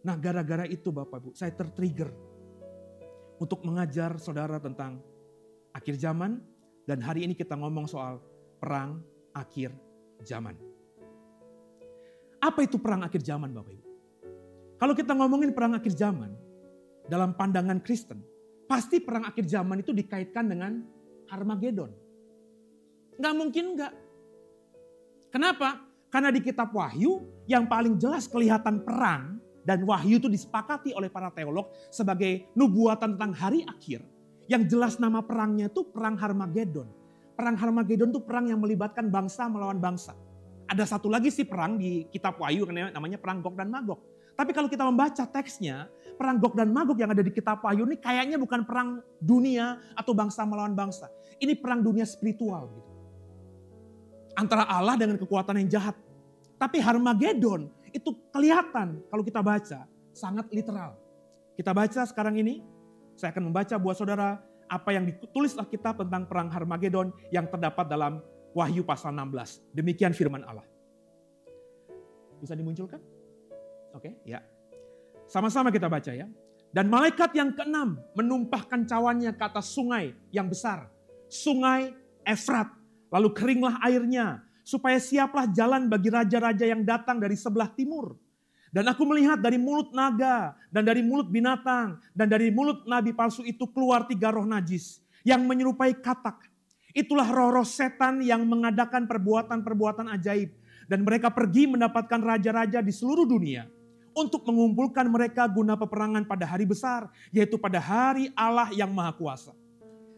Nah, gara-gara itu Bapak Ibu, saya tertrigger untuk mengajar saudara tentang akhir zaman. Dan hari ini kita ngomong soal perang akhir zaman. Apa itu perang akhir zaman Bapak Ibu? Kalau kita ngomongin perang akhir zaman, dalam pandangan Kristen, pasti perang akhir zaman itu dikaitkan dengan Harmagedon. Nggak mungkin enggak. Kenapa? Karena di kitab Wahyu yang paling jelas kelihatan perang, dan Wahyu itu disepakati oleh para teolog sebagai nubuatan tentang hari akhir. Yang jelas nama perangnya itu perang Harmagedon. Perang Harmagedon itu perang yang melibatkan bangsa melawan bangsa. Ada satu lagi sih perang di kitab Wahyu namanya perang Gog dan Magog. Tapi kalau kita membaca teksnya, perang Gog dan Magog yang ada di kitab Wahyu ini kayaknya bukan perang dunia atau bangsa melawan bangsa. Ini perang dunia spiritual gitu. Antara Allah dengan kekuatan yang jahat. Tapi Harmagedon itu kelihatan kalau kita baca sangat literal. Kita baca sekarang ini, saya akan membaca buat saudara apa yang ditulis Alkitab tentang perang Harmagedon yang terdapat dalam Wahyu pasal 16. Demikian firman Allah. Bisa dimunculkan? Oke, ya. Sama-sama kita baca ya. Dan malaikat yang keenam menumpahkan cawannya ke atas sungai yang besar. Sungai Efrat. Lalu keringlah airnya. Supaya siaplah jalan bagi raja-raja yang datang dari sebelah timur. Dan aku melihat dari mulut naga dan dari mulut binatang dan dari mulut nabi palsu itu keluar 3 roh najis yang menyerupai katak. Itulah roh-roh setan yang mengadakan perbuatan-perbuatan ajaib. Dan mereka pergi mendapatkan raja-raja di seluruh dunia untuk mengumpulkan mereka guna peperangan pada hari besar, yaitu pada hari Allah yang Maha Kuasa.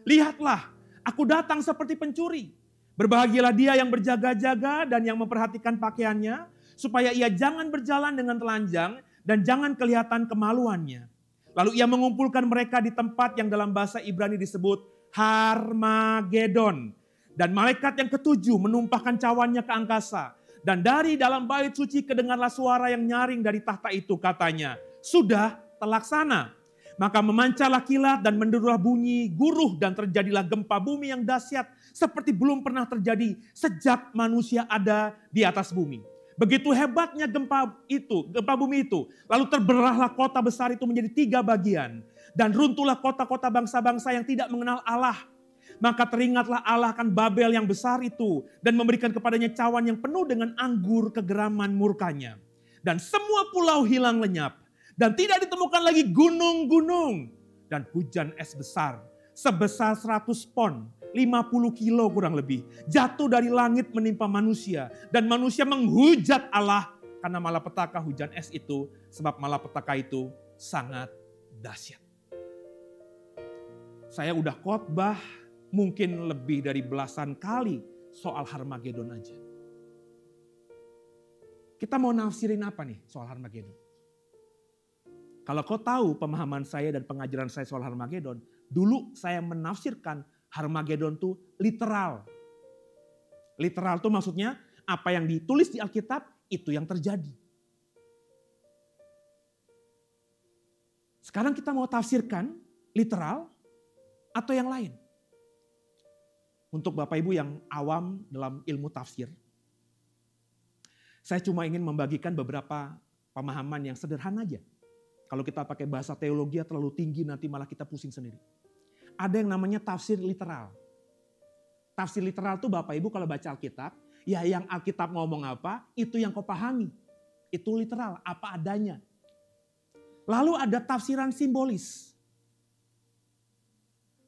Lihatlah, aku datang seperti pencuri. Berbahagialah dia yang berjaga-jaga dan yang memperhatikan pakaiannya, supaya ia jangan berjalan dengan telanjang dan jangan kelihatan kemaluannya. Lalu ia mengumpulkan mereka di tempat yang dalam bahasa Ibrani disebut Harmagedon. Dan malaikat yang ketujuh menumpahkan cawannya ke angkasa. Dan dari dalam bait suci kedengarlah suara yang nyaring dari tahta itu, katanya, sudah terlaksana. Maka memancarlah kilat dan menderulah bunyi, guruh dan terjadilah gempa bumi yang dahsyat seperti belum pernah terjadi sejak manusia ada di atas bumi. Begitu hebatnya gempa bumi itu. Lalu terberahlah kota besar itu menjadi 3 bagian. Dan runtuhlah kota-kota bangsa-bangsa yang tidak mengenal Allah. Maka teringatlah Allah akan Babel yang besar itu. Dan memberikan kepadanya cawan yang penuh dengan anggur kegeraman murkanya. Dan semua pulau hilang lenyap. Dan tidak ditemukan lagi gunung-gunung. Dan hujan es besar sebesar 100 pon. 50 kilo kurang lebih. Jatuh dari langit menimpa manusia. Dan manusia menghujat Allah. Karena malapetaka hujan es itu. Sebab malapetaka itu sangat dahsyat. Saya udah khotbah mungkin lebih dari belasan kali soal Harmagedon aja. Kita mau nafsirin apa nih soal Harmagedon? Kalau kau tahu pemahaman saya dan pengajaran saya soal Harmagedon. Dulu saya menafsirkan Harmagedon itu literal. Literal itu maksudnya apa yang ditulis di Alkitab itu yang terjadi. Sekarang kita mau tafsirkan literal atau yang lain. Untuk Bapak Ibu yang awam dalam ilmu tafsir, saya cuma ingin membagikan beberapa pemahaman yang sederhana aja. Kalau kita pakai bahasa teologi terlalu tinggi nanti malah kita pusing sendiri. Ada yang namanya tafsir literal. Tafsir literal itu Bapak Ibu kalau baca Alkitab, ya yang Alkitab ngomong apa, itu yang kau pahami. Itu literal, apa adanya. Lalu ada tafsiran simbolis.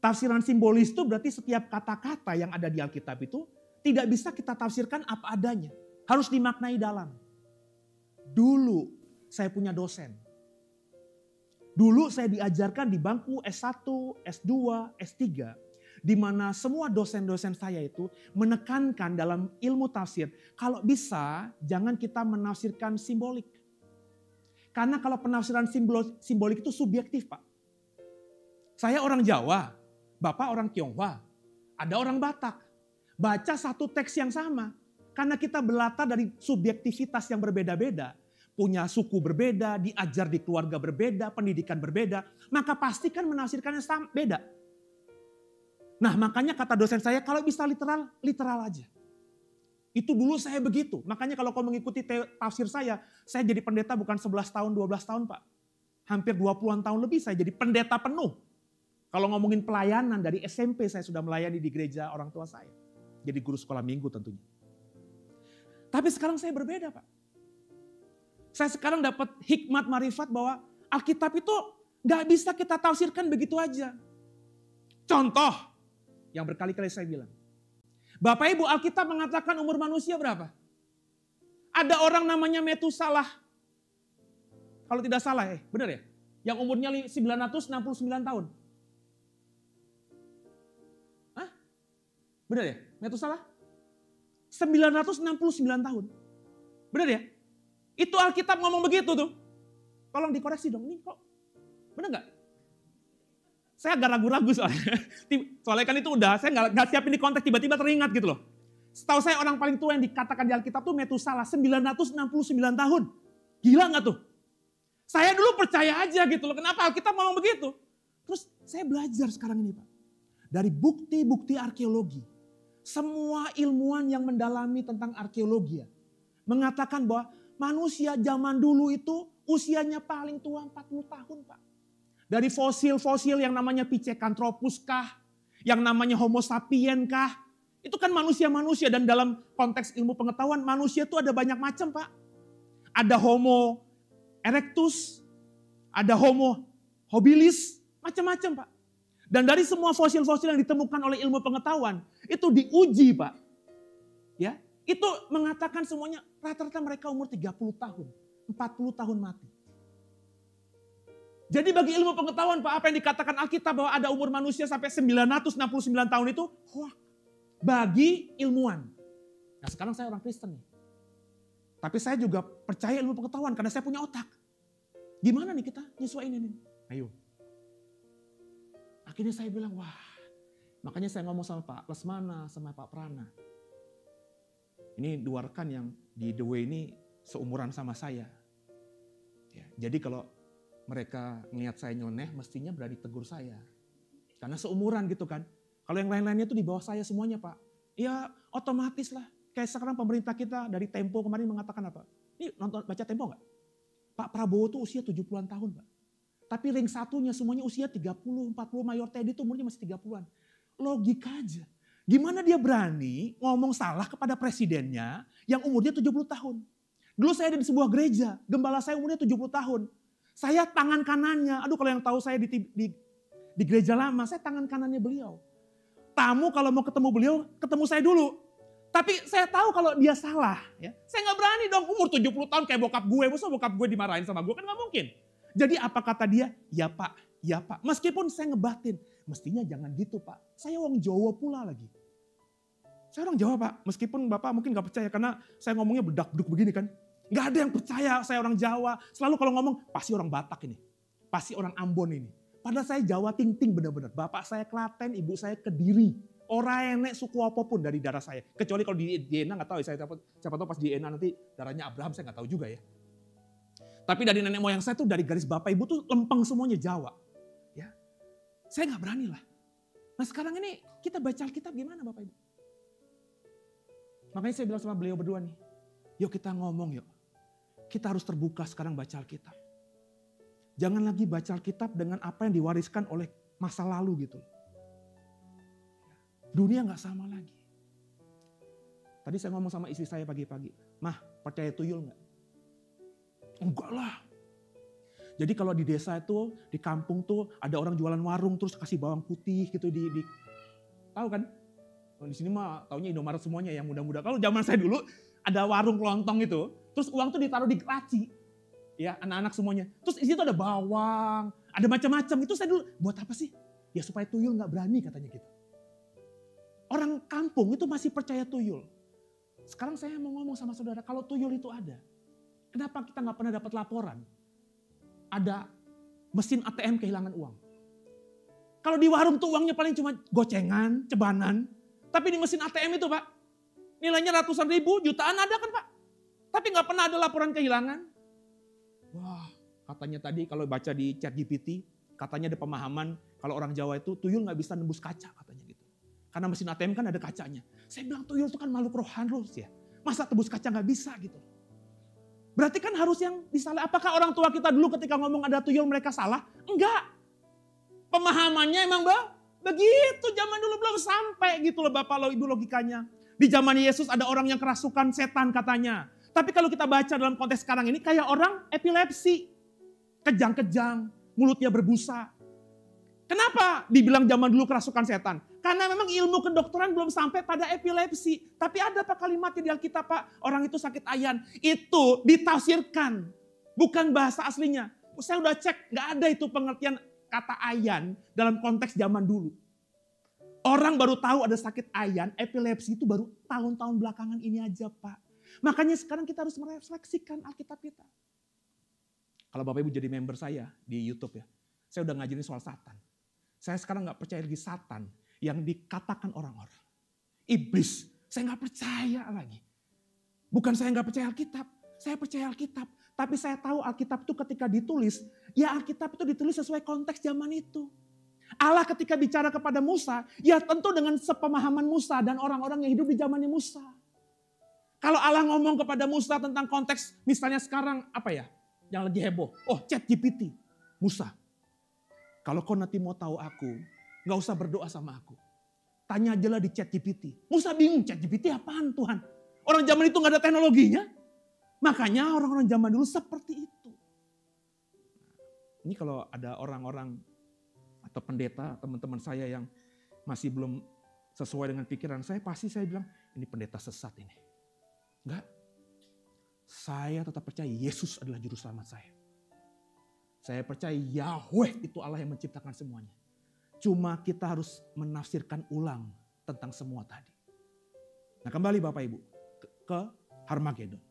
Tafsiran simbolis itu berarti setiap kata-kata yang ada di Alkitab itu tidak bisa kita tafsirkan apa adanya. Harus dimaknai dalam. Dulu saya punya dosen. Dulu saya diajarkan di bangku S1, S2, S3. Di mana semua dosen-dosen saya itu menekankan dalam ilmu tafsir. Kalau bisa jangan kita menafsirkan simbolik. Karena kalau penafsiran simbolik itu subjektif Pak. Saya orang Jawa, Bapak orang Tionghoa, ada orang Batak. Baca satu teks yang sama. Karena kita berlatar dari subjektivitas yang berbeda-beda. Punya suku berbeda, diajar di keluarga berbeda, pendidikan berbeda. Maka pastikan menafsirkannya beda. Nah makanya kata dosen saya kalau bisa literal, literal aja. Itu dulu saya begitu. Makanya kalau kau mengikuti tafsir saya jadi pendeta bukan 11 tahun, 12 tahun Pak. hampir 20-an tahun lebih saya jadi pendeta penuh. Kalau ngomongin pelayanan, dari SMP saya sudah melayani di gereja orang tua saya. Jadi guru sekolah minggu tentunya. Tapi sekarang saya berbeda, Pak. Saya sekarang dapat hikmat marifat bahwa Alkitab itu gak bisa kita tafsirkan begitu aja. Contoh yang berkali-kali saya bilang. Bapak Ibu, Alkitab mengatakan umur manusia berapa? Ada orang namanya Metusalah. Kalau tidak salah benar ya? Yang umurnya 969 tahun. Hah? Benar ya? Metusalah? 969 tahun. Benar ya? Itu Alkitab ngomong begitu tuh. Tolong dikoreksi dong. Ini kok benar gak? Saya agak ragu-ragu soalnya. Soalnya kan itu udah, saya gak siapin di konteks, tiba-tiba teringat gitu loh. Setahu saya orang paling tua yang dikatakan di Alkitab tuh Metusalah, 969 tahun. Gila gak tuh? Saya dulu percaya aja gitu loh, kenapa Alkitab ngomong begitu? Terus saya belajar sekarang ini Pak. Dari bukti-bukti arkeologi. Semua ilmuwan yang mendalami tentang arkeologi mengatakan bahwa manusia zaman dulu itu usianya paling tua 40 tahun Pak. Dari fosil-fosil yang namanya Pithecanthropus kah, yang namanya Homo sapien kah, itu kan manusia-manusia dan dalam konteks ilmu pengetahuan manusia itu ada banyak macam Pak. Ada Homo erectus, ada Homo habilis, macam-macam Pak. Dan dari semua fosil-fosil yang ditemukan oleh ilmu pengetahuan, itu diuji Pak. Ya, itu mengatakan semuanya rata-rata mereka umur 30 tahun, 40 tahun mati. Jadi bagi ilmu pengetahuan Pak, apa yang dikatakan Alkitab bahwa ada umur manusia sampai 969 tahun itu, wah, bagi ilmuwan. Nah sekarang saya orang Kristen nih. Tapi saya juga percaya ilmu pengetahuan karena saya punya otak. Gimana nih kita nyesuaiin ini? Ayo. Akhirnya saya bilang, wah, makanya saya ngomong sama Pak Lesmana, sama Pak Prana. Ini dua rekan yang di The Way ini seumuran sama saya. Ya, jadi kalau mereka ngelihat saya nyeleneh, mestinya berani tegur saya. Karena seumuran gitu kan. Kalau yang lain-lainnya itu di bawah saya semuanya Pak. Ya otomatis lah. Kayak sekarang pemerintah kita dari Tempo kemarin mengatakan apa? Ini nonton baca Tempo nggak? Pak Prabowo tuh usia 70-an tahun Pak. Tapi ring satunya semuanya usia 30, 40, Mayor Teddy itu umurnya masih 30-an. Logika aja. Gimana dia berani ngomong salah kepada presidennya yang umurnya 70 tahun. Dulu saya ada di sebuah gereja, gembala saya umurnya 70 tahun. Saya tangan kanannya, aduh kalau yang tahu saya di gereja lama, saya tangan kanannya beliau. Tamu kalau mau ketemu beliau, ketemu saya dulu. Tapi saya tahu kalau dia salah. Ya. Saya gak berani dong umur 70 tahun kayak bokap gue. Masa bokap gue dimarahin sama gue, kan gak mungkin. Jadi apa kata dia? Ya Pak, ya Pak. Meskipun saya ngebatin, mestinya jangan gitu Pak. Saya orang Jawa pula lagi. Saya orang Jawa Pak, meskipun Bapak mungkin gak percaya karena saya ngomongnya bedak-beduk begini kan. Gak ada yang percaya saya orang Jawa. Selalu kalau ngomong, pasti orang Batak ini. Pasti orang Ambon ini. Padahal saya Jawa ting-ting benar-benar. Bapak saya Klaten, ibu saya Kediri. Orang enek suku apapun dari darah saya. Kecuali kalau di DNA gak tahu ya. Siapa tahu pas di DNA nanti darahnya Abraham saya gak tahu juga ya. Tapi dari nenek moyang saya tuh dari garis bapak ibu tuh lempeng semuanya Jawa. Ya, saya gak berani lah. Nah sekarang ini kita baca Alkitab gimana Bapak Ibu? Makanya saya bilang sama beliau berdua nih. Yuk kita ngomong yuk. Kita harus terbuka sekarang baca Alkitab. Jangan lagi baca Alkitab dengan apa yang diwariskan oleh masa lalu gitu. Dunia gak sama lagi. Tadi saya ngomong sama istri saya pagi-pagi. Mah, percaya tuyul gak? Enggak lah. Jadi kalau di desa itu, di kampung tuh ada orang jualan warung terus kasih bawang putih gitu tahu kan? Di sini mah taunya Indomaret semuanya yang muda-muda. Kalau zaman saya dulu ada warung kelontong itu, terus uang tuh ditaruh di laci. Ya, anak-anak semuanya. Terus di situ ada bawang, ada macam-macam. Itu saya dulu, buat apa sih? Ya supaya tuyul nggak berani katanya gitu. Orang kampung itu masih percaya tuyul. Sekarang saya mau ngomong sama saudara, kalau tuyul itu ada, kenapa kita nggak pernah dapat laporan? Ada mesin ATM kehilangan uang. Kalau di warung tuh uangnya paling cuma gocengan, cebanan. Tapi di mesin ATM itu Pak, nilainya ratusan ribu, jutaan ada kan Pak. Tapi nggak pernah ada laporan kehilangan. Wah, katanya tadi kalau baca di ChatGPT, katanya ada pemahaman kalau orang Jawa itu tuyul nggak bisa nembus kaca katanya gitu. Karena mesin ATM kan ada kacanya. Saya bilang tuyul itu kan makhluk rohani ya. Masa tembus kaca nggak bisa gitu. Berarti kan harus yang disalah. Apakah orang tua kita dulu ketika ngomong ada tuyul mereka salah? Enggak. Pemahamannya emang begitu. Zaman dulu belum sampai gitu loh Bapak Ibu logikanya. Di zaman Yesus ada orang yang kerasukan setan katanya. Tapi kalau kita baca dalam konteks sekarang ini kayak orang epilepsi. Kejang-kejang, mulutnya berbusa. Kenapa dibilang zaman dulu kerasukan setan? Karena memang ilmu kedokteran belum sampai pada epilepsi. Tapi ada Pak kalimatnya di Alkitab Pak, orang itu sakit ayan. Itu ditafsirkan, bukan bahasa aslinya. Saya udah cek, gak ada itu pengertian kata ayan dalam konteks zaman dulu. Orang baru tahu ada sakit ayan, epilepsi itu baru tahun-tahun belakangan ini aja Pak. Makanya sekarang kita harus merefleksikan Alkitab kita. Kalau Bapak Ibu jadi member saya di YouTube ya, saya udah ngajarin soal Satan. Saya sekarang gak percaya lagi Satan yang dikatakan orang-orang. Iblis, saya gak percaya lagi. Bukan saya gak percaya Alkitab, saya percaya Alkitab. Tapi saya tahu Alkitab itu ketika ditulis, ya Alkitab itu ditulis sesuai konteks zaman itu. Allah ketika bicara kepada Musa, ya tentu dengan sepemahaman Musa dan orang-orang yang hidup di zamannya Musa. Kalau Allah ngomong kepada Musa tentang konteks, misalnya sekarang apa ya, yang lagi heboh, ChatGPT, Musa. Kalau kau nanti mau tahu aku, gak usah berdoa sama aku. Tanya aja lah di ChatGPT. Musa bingung, ChatGPT apaan Tuhan? Orang zaman itu gak ada teknologinya. Makanya orang-orang zaman dulu seperti itu. Ini kalau ada orang-orang atau pendeta, teman-teman saya yang masih belum sesuai dengan pikiran saya, pasti saya bilang, ini pendeta sesat ini. Enggak. Saya tetap percaya Yesus adalah juru selamat saya. Saya percaya Yahweh itu Allah yang menciptakan semuanya. Cuma kita harus menafsirkan ulang tentang semua tadi. Nah kembali Bapak Ibu ke Harmagedon.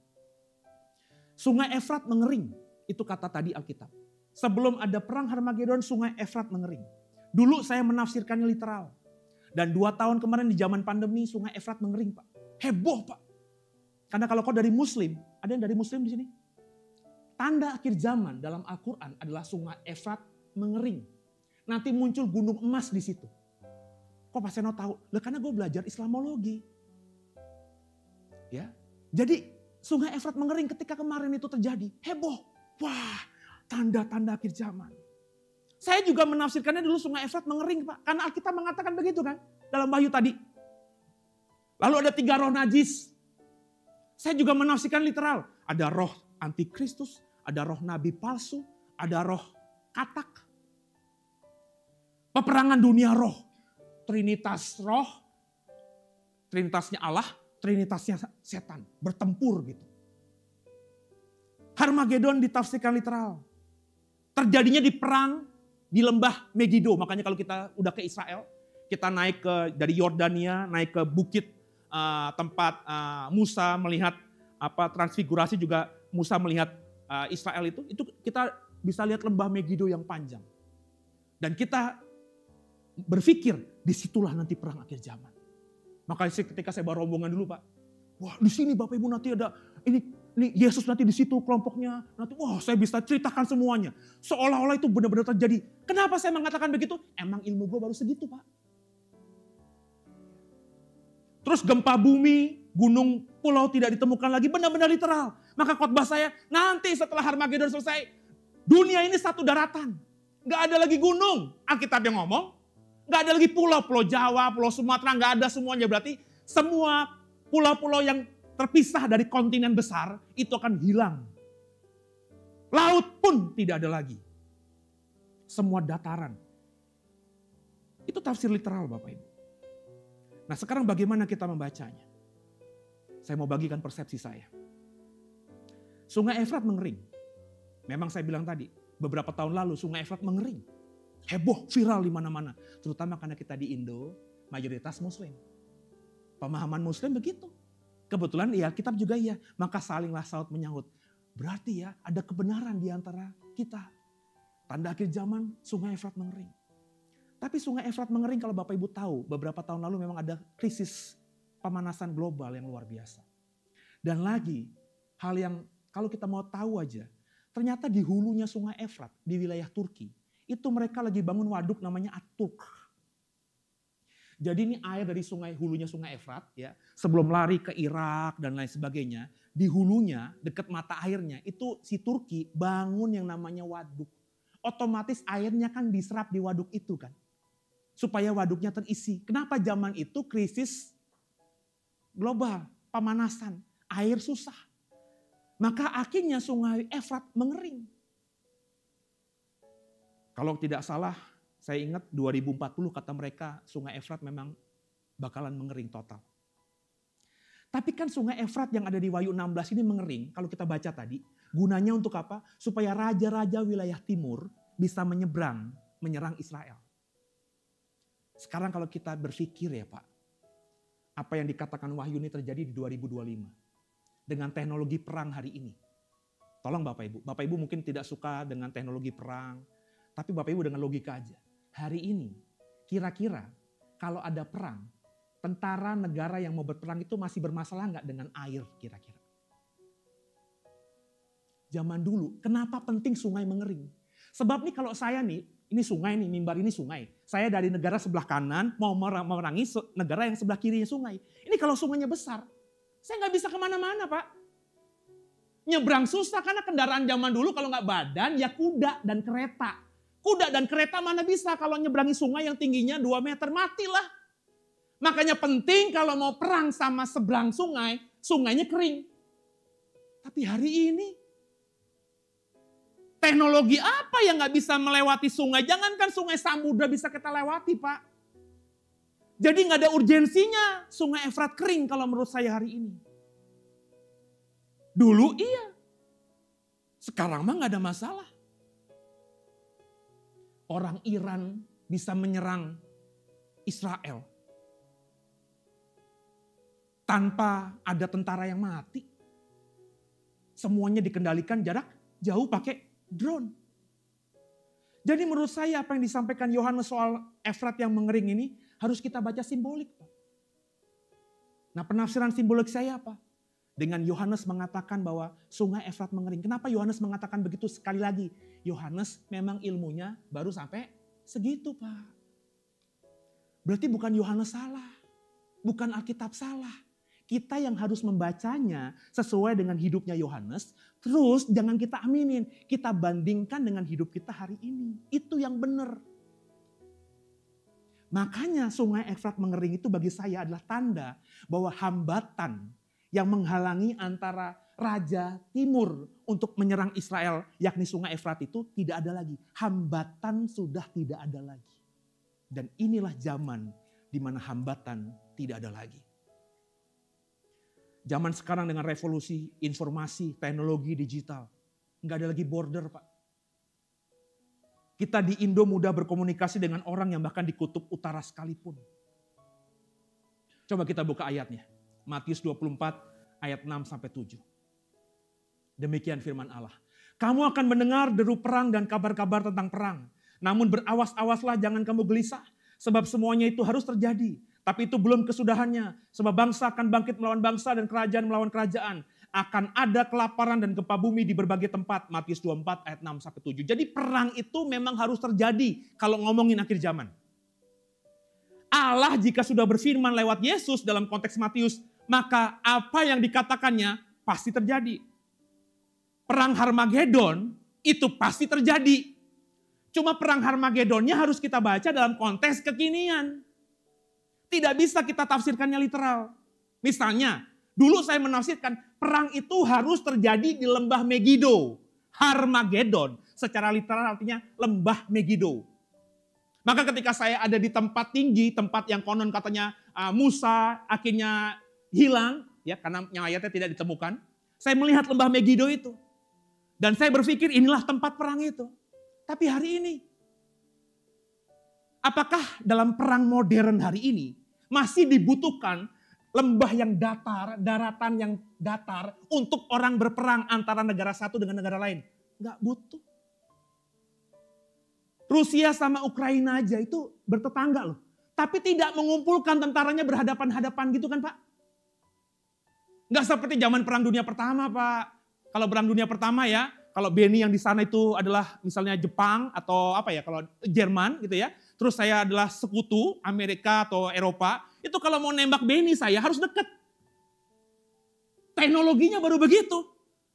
Sungai Efrat mengering, itu kata tadi Alkitab. Sebelum ada perang Harmagedon, sungai Efrat mengering. Dulu saya menafsirkannya literal. Dan 2 tahun kemarin di zaman pandemi sungai Efrat mengering Pak. Heboh Pak. Karena kalau kau dari Muslim, ada yang dari Muslim di sini? Tanda akhir zaman dalam Al-Quran adalah sungai Efrat mengering. Nanti muncul gunung emas di situ. Kok Pak Seno tahu? Lah karena gue belajar Islamologi. Ya, jadi sungai Efrat mengering ketika kemarin itu terjadi. Heboh. Wah, tanda-tanda akhir zaman. Saya juga menafsirkannya dulu sungai Efrat mengering Pak. Karena Alkitab mengatakan begitu kan. Dalam Wahyu tadi. Lalu ada 3 roh najis. Saya juga menafsirkan literal. Ada roh antikristus, ada roh nabi palsu, ada roh katak. Peperangan dunia roh. Trinitas roh, trinitasnya Allah, trinitasnya setan. Bertempur gitu. Harmagedon ditafsirkan literal. Terjadinya di perang di lembah Megido. Makanya kalau kita udah ke Israel, kita naik dari Yordania, naik ke bukit tempat Musa melihat transfigurasi, juga Musa melihat Israel itu kita bisa lihat lembah Megido yang panjang. Dan kita berpikir disitulah nanti perang akhir zaman. Makanya ketika saya bawa rombongan dulu Pak, wah di sini Bapak Ibu nanti ada ini Yesus nanti di situ kelompoknya, nanti wah saya bisa ceritakan semuanya. Seolah-olah itu benar-benar terjadi. Kenapa saya mengatakan begitu? Emang ilmu gue baru segitu Pak. Terus gempa bumi, gunung, pulau tidak ditemukan lagi, benar-benar literal. Maka khotbah saya, nanti setelah Harmagedon selesai, dunia ini satu daratan. Gak ada lagi gunung, Alkitab yang ngomong. Gak ada lagi pulau, pulau Jawa, pulau Sumatera, gak ada semuanya. Berarti semua pulau-pulau yang terpisah dari kontinen besar, itu akan hilang. Laut pun tidak ada lagi. Semua dataran. Itu tafsir literal Bapak Ibu. Nah sekarang bagaimana kita membacanya? Saya mau bagikan persepsi saya. Sungai Efrat mengering. Memang saya bilang tadi, beberapa tahun lalu sungai Efrat mengering. Heboh, viral di mana-mana. Terutama karena kita di Indo, mayoritas Muslim. Pemahaman Muslim begitu. Kebetulan ya Alkitab juga iya. Maka salinglah saut menyahut. Berarti ya ada kebenaran di antara kita. Tanda akhir zaman sungai Efrat mengering. Tapi sungai Efrat mengering kalau Bapak Ibu tahu, beberapa tahun lalu memang ada krisis pemanasan global yang luar biasa. Dan lagi, hal yang kalau kita mau tahu aja, ternyata di hulunya sungai Efrat, di wilayah Turki, itu mereka lagi bangun waduk namanya At-Turk. Jadi ini air dari hulunya sungai Efrat, ya, sebelum lari ke Irak dan lain sebagainya, di hulunya, dekat mata airnya, itu si Turki bangun yang namanya waduk. Otomatis airnya kan diserap di waduk itu kan. Supaya waduknya terisi. Kenapa zaman itu krisis global, pemanasan, air susah. Maka akhirnya sungai Efrat mengering. Kalau tidak salah, saya ingat 2040 kata mereka sungai Efrat memang bakalan mengering total. Tapi kan sungai Efrat yang ada di Wahyu 16 ini mengering, kalau kita baca tadi, gunanya untuk apa? Supaya raja-raja wilayah timur bisa menyeberang, menyerang Israel. Sekarang kalau kita berpikir ya Pak, apa yang dikatakan Wahyu ini terjadi di 2025. Dengan teknologi perang hari ini. Tolong Bapak Ibu. Bapak Ibu mungkin tidak suka dengan teknologi perang. Tapi Bapak Ibu dengan logika aja. Hari ini kira-kira kalau ada perang, tentara negara yang mau berperang itu masih bermasalah nggak dengan air kira-kira? Zaman dulu, kenapa penting sungai mengering? Sebab nih kalau saya nih, ini sungai nih, mimbar ini sungai. Saya dari negara sebelah kanan mau merangi negara yang sebelah kirinya sungai. Ini kalau sungainya besar, saya nggak bisa kemana-mana Pak. Nyebrang susah karena kendaraan zaman dulu kalau nggak badan ya kuda dan kereta. Kuda dan kereta mana bisa kalau nyebrangi sungai yang tingginya 2 meter, matilah. Makanya penting kalau mau perang sama seberang sungai, sungainya kering. Tapi hari ini, teknologi apa yang nggak bisa melewati sungai? Jangankan sungai samudra bisa kita lewati Pak. Jadi nggak ada urgensinya sungai Efrat kering kalau menurut saya hari ini. Dulu iya, sekarang mah nggak ada masalah. Orang Iran bisa menyerang Israel tanpa ada tentara yang mati. Semuanya dikendalikan jarak jauh pakai drone. Jadi menurut saya apa yang disampaikan Yohanes soal Efrat yang mengering ini harus kita baca simbolik. Nah penafsiran simbolik saya apa? Dengan Yohanes mengatakan bahwa sungai Efrat mengering. Kenapa Yohanes mengatakan begitu sekali lagi? Yohanes memang ilmunya baru sampai segitu Pak. Berarti bukan Yohanes salah. Bukan Alkitab salah. Kita yang harus membacanya sesuai dengan hidupnya Yohanes. Terus jangan kita aminin. Kita bandingkan dengan hidup kita hari ini. Itu yang benar. Makanya sungai Efrat mengering itu bagi saya adalah tanda bahwa hambatan yang menghalangi antara raja timur untuk menyerang Israel, yakni sungai Efrat itu tidak ada lagi. Hambatan sudah tidak ada lagi. Dan inilah zaman di mana hambatan tidak ada lagi. Zaman sekarang dengan revolusi informasi, teknologi digital. Nggak ada lagi border Pak. Kita di Indo mudah berkomunikasi dengan orang yang bahkan di kutub utara sekalipun. Coba kita buka ayatnya. Matius 24 ayat 6-7. Demikian firman Allah. Kamu akan mendengar deru perang dan kabar-kabar tentang perang. Namun berawas-awaslah jangan kamu gelisah. Sebab semuanya itu harus terjadi. Tapi itu belum kesudahannya. Sebab bangsa akan bangkit melawan bangsa dan kerajaan melawan kerajaan. Akan ada kelaparan dan gempa bumi di berbagai tempat. Matius 24 ayat 6-7. Jadi perang itu memang harus terjadi kalau ngomongin akhir zaman. Allah jika sudah berfirman lewat Yesus dalam konteks Matius, maka apa yang dikatakannya pasti terjadi. Perang Harmagedon itu pasti terjadi. Cuma perang Harmagedonnya harus kita baca dalam konteks kekinian. Tidak bisa kita tafsirkannya literal. Misalnya, dulu saya menafsirkan perang itu harus terjadi di lembah Megido. Harmagedon secara literal artinya lembah Megido. Maka ketika saya ada di tempat tinggi, tempat yang konon katanya Musa akhirnya hilang, ya karena ayatnya tidak ditemukan. Saya melihat lembah Megido itu. Dan saya berpikir inilah tempat perang itu. Tapi hari ini, apakah dalam perang modern hari ini masih dibutuhkan lembah yang datar, daratan yang datar untuk orang berperang antara negara satu dengan negara lain? Enggak butuh. Rusia sama Ukraina aja itu bertetangga loh. Tapi tidak mengumpulkan tentaranya berhadapan-hadapan gitu kan Pak. Enggak seperti zaman Perang Dunia Pertama Pak. Kalau Perang Dunia Pertama ya, kalau Benny yang di sana itu adalah misalnya Jepang atau apa ya, kalau Jerman gitu ya. Terus saya adalah sekutu Amerika atau Eropa. Itu kalau mau nembak Benny saya harus deket. Teknologinya baru begitu.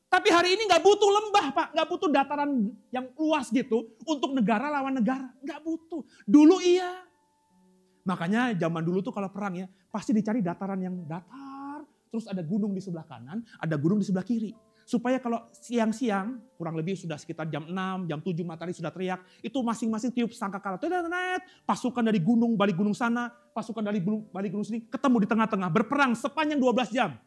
Tapi hari ini nggak butuh lembah, Pak. Nggak butuh dataran yang luas gitu untuk negara lawan negara. Nggak butuh. Dulu iya. Makanya zaman dulu tuh kalau perang ya, pasti dicari dataran yang datar. Terus ada gunung di sebelah kanan, ada gunung di sebelah kiri. Supaya kalau siang-siang, kurang lebih sudah sekitar jam 6, jam 7 matahari sudah teriak. Itu masing-masing tiup sangkakala. Pasukan dari gunung, balik gunung sana, pasukan dari balik gunung sini, ketemu di tengah-tengah. Berperang sepanjang 12 jam.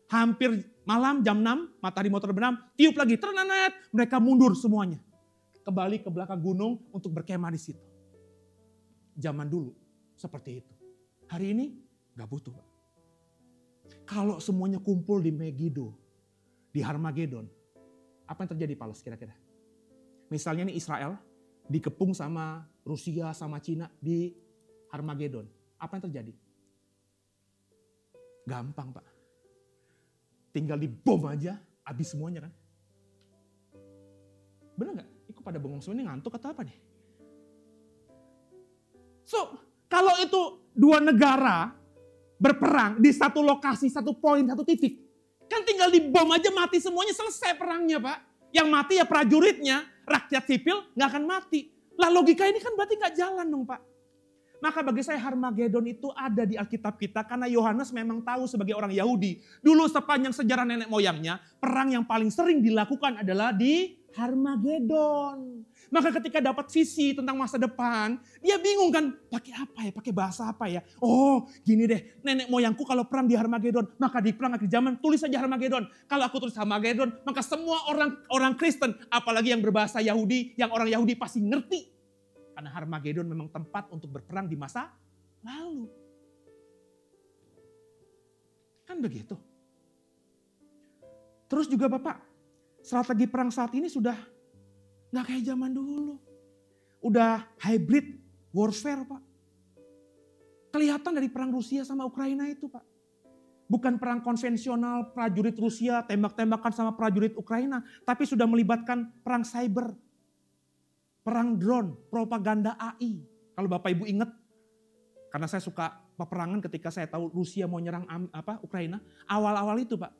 Hampir malam jam 6, matahari mau terbenam, tiup lagi, ternenet, mereka mundur semuanya. Kembali ke belakang gunung untuk berkemah di situ. Zaman dulu seperti itu. Hari ini gak butuh, Pak. Kalau semuanya kumpul di Megiddo, di Harmagedon, apa yang terjadi, Pales, kira-kira? Misalnya nih Israel dikepung sama Rusia, sama Cina di Harmagedon. Apa yang terjadi? Gampang, Pak. Tinggal dibom aja, habis semuanya kan. Bener gak? Ikut pada bengong semua ini, ngantuk atau apa nih? So, kalau itu dua negara berperang di satu lokasi, satu poin, satu titik. Kan tinggal dibom aja mati semuanya, selesai perangnya, Pak. Yang mati ya prajuritnya, rakyat sipil gak akan mati. Lah logika ini kan berarti gak jalan dong, Pak. Maka bagi saya Harmagedon itu ada di Alkitab kita karena Yohanes memang tahu sebagai orang Yahudi. Dulu sepanjang sejarah nenek moyangnya, perang yang paling sering dilakukan adalah di Harmagedon. Maka ketika dapat visi tentang masa depan, dia bingung kan, pakai apa ya, pakai bahasa apa ya. Oh gini deh, nenek moyangku kalau perang di Harmagedon, maka di perang akhir zaman tulis saja Harmagedon. Kalau aku tulis Harmagedon, maka semua orang Kristen, apalagi yang berbahasa Yahudi, yang orang Yahudi pasti ngerti. Karena Harmagedon memang tempat untuk berperang di masa lalu. Kan begitu. Terus juga Bapak, strategi perang saat ini sudah gak kayak zaman dulu. Udah hybrid warfare, Pak. Kelihatan dari perang Rusia sama Ukraina itu, Pak. Bukan perang konvensional prajurit Rusia tembak-tembakan sama prajurit Ukraina. Tapi sudah melibatkan perang cyber. Perang drone, propaganda AI. Kalau Bapak Ibu ingat, karena saya suka peperangan ketika saya tahu Rusia mau nyerang Ukraina. Awal-awal itu Pak,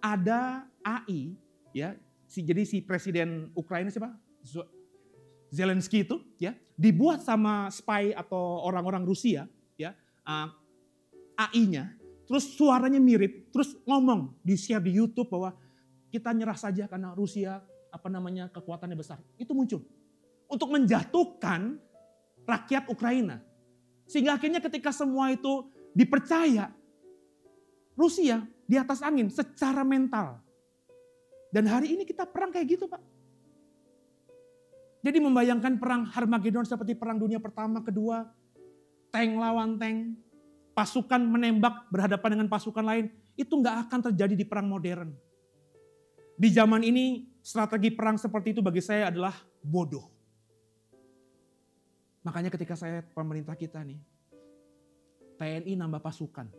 ada AI, ya, jadi si presiden Ukraina siapa? Zelensky itu, ya, dibuat sama spy atau orang-orang Rusia, ya, AI-nya, terus suaranya mirip, terus ngomong di share di YouTube bahwa kita nyerah saja karena Rusia kekuatannya besar. Itu muncul. Untuk menjatuhkan rakyat Ukraina. Sehingga akhirnya ketika semua itu dipercaya, Rusia di atas angin secara mental. Dan hari ini kita perang kayak gitu Pak. Jadi membayangkan perang Harmagedon seperti perang dunia pertama, kedua, tank lawan tank, pasukan menembak berhadapan dengan pasukan lain, itu gak akan terjadi di perang modern. Di zaman ini strategi perang seperti itu bagi saya adalah bodoh. Makanya ketika saya pemerintah kita nih, TNI nambah pasukan.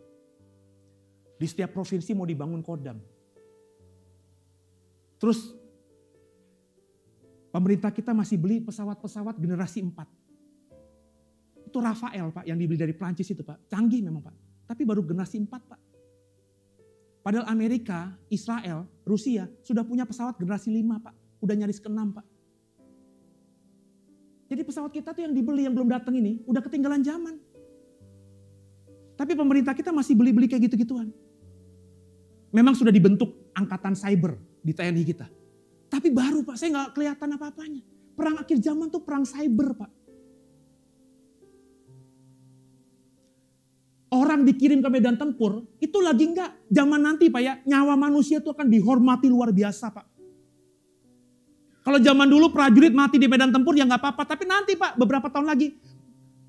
Di setiap provinsi mau dibangun Kodam. Terus pemerintah kita masih beli pesawat-pesawat generasi 4. Itu Rafael Pak yang dibeli dari Prancis itu Pak. Canggih memang Pak. Tapi baru generasi 4 Pak. Padahal Amerika, Israel, Rusia sudah punya pesawat generasi 5 Pak. Udah nyaris ke-6 Pak. Jadi pesawat kita tuh yang dibeli yang belum datang ini udah ketinggalan zaman. Tapi pemerintah kita masih beli-beli kayak gitu-gituan. Memang sudah dibentuk angkatan cyber di TNI kita. Tapi baru Pak, saya gak kelihatan apa-apanya. Perang akhir zaman tuh perang cyber Pak. Orang dikirim ke medan tempur, itu lagi enggak. Zaman nanti Pak ya, nyawa manusia itu akan dihormati luar biasa Pak. Kalau zaman dulu prajurit mati di medan tempur ya nggak apa-apa. Tapi nanti Pak beberapa tahun lagi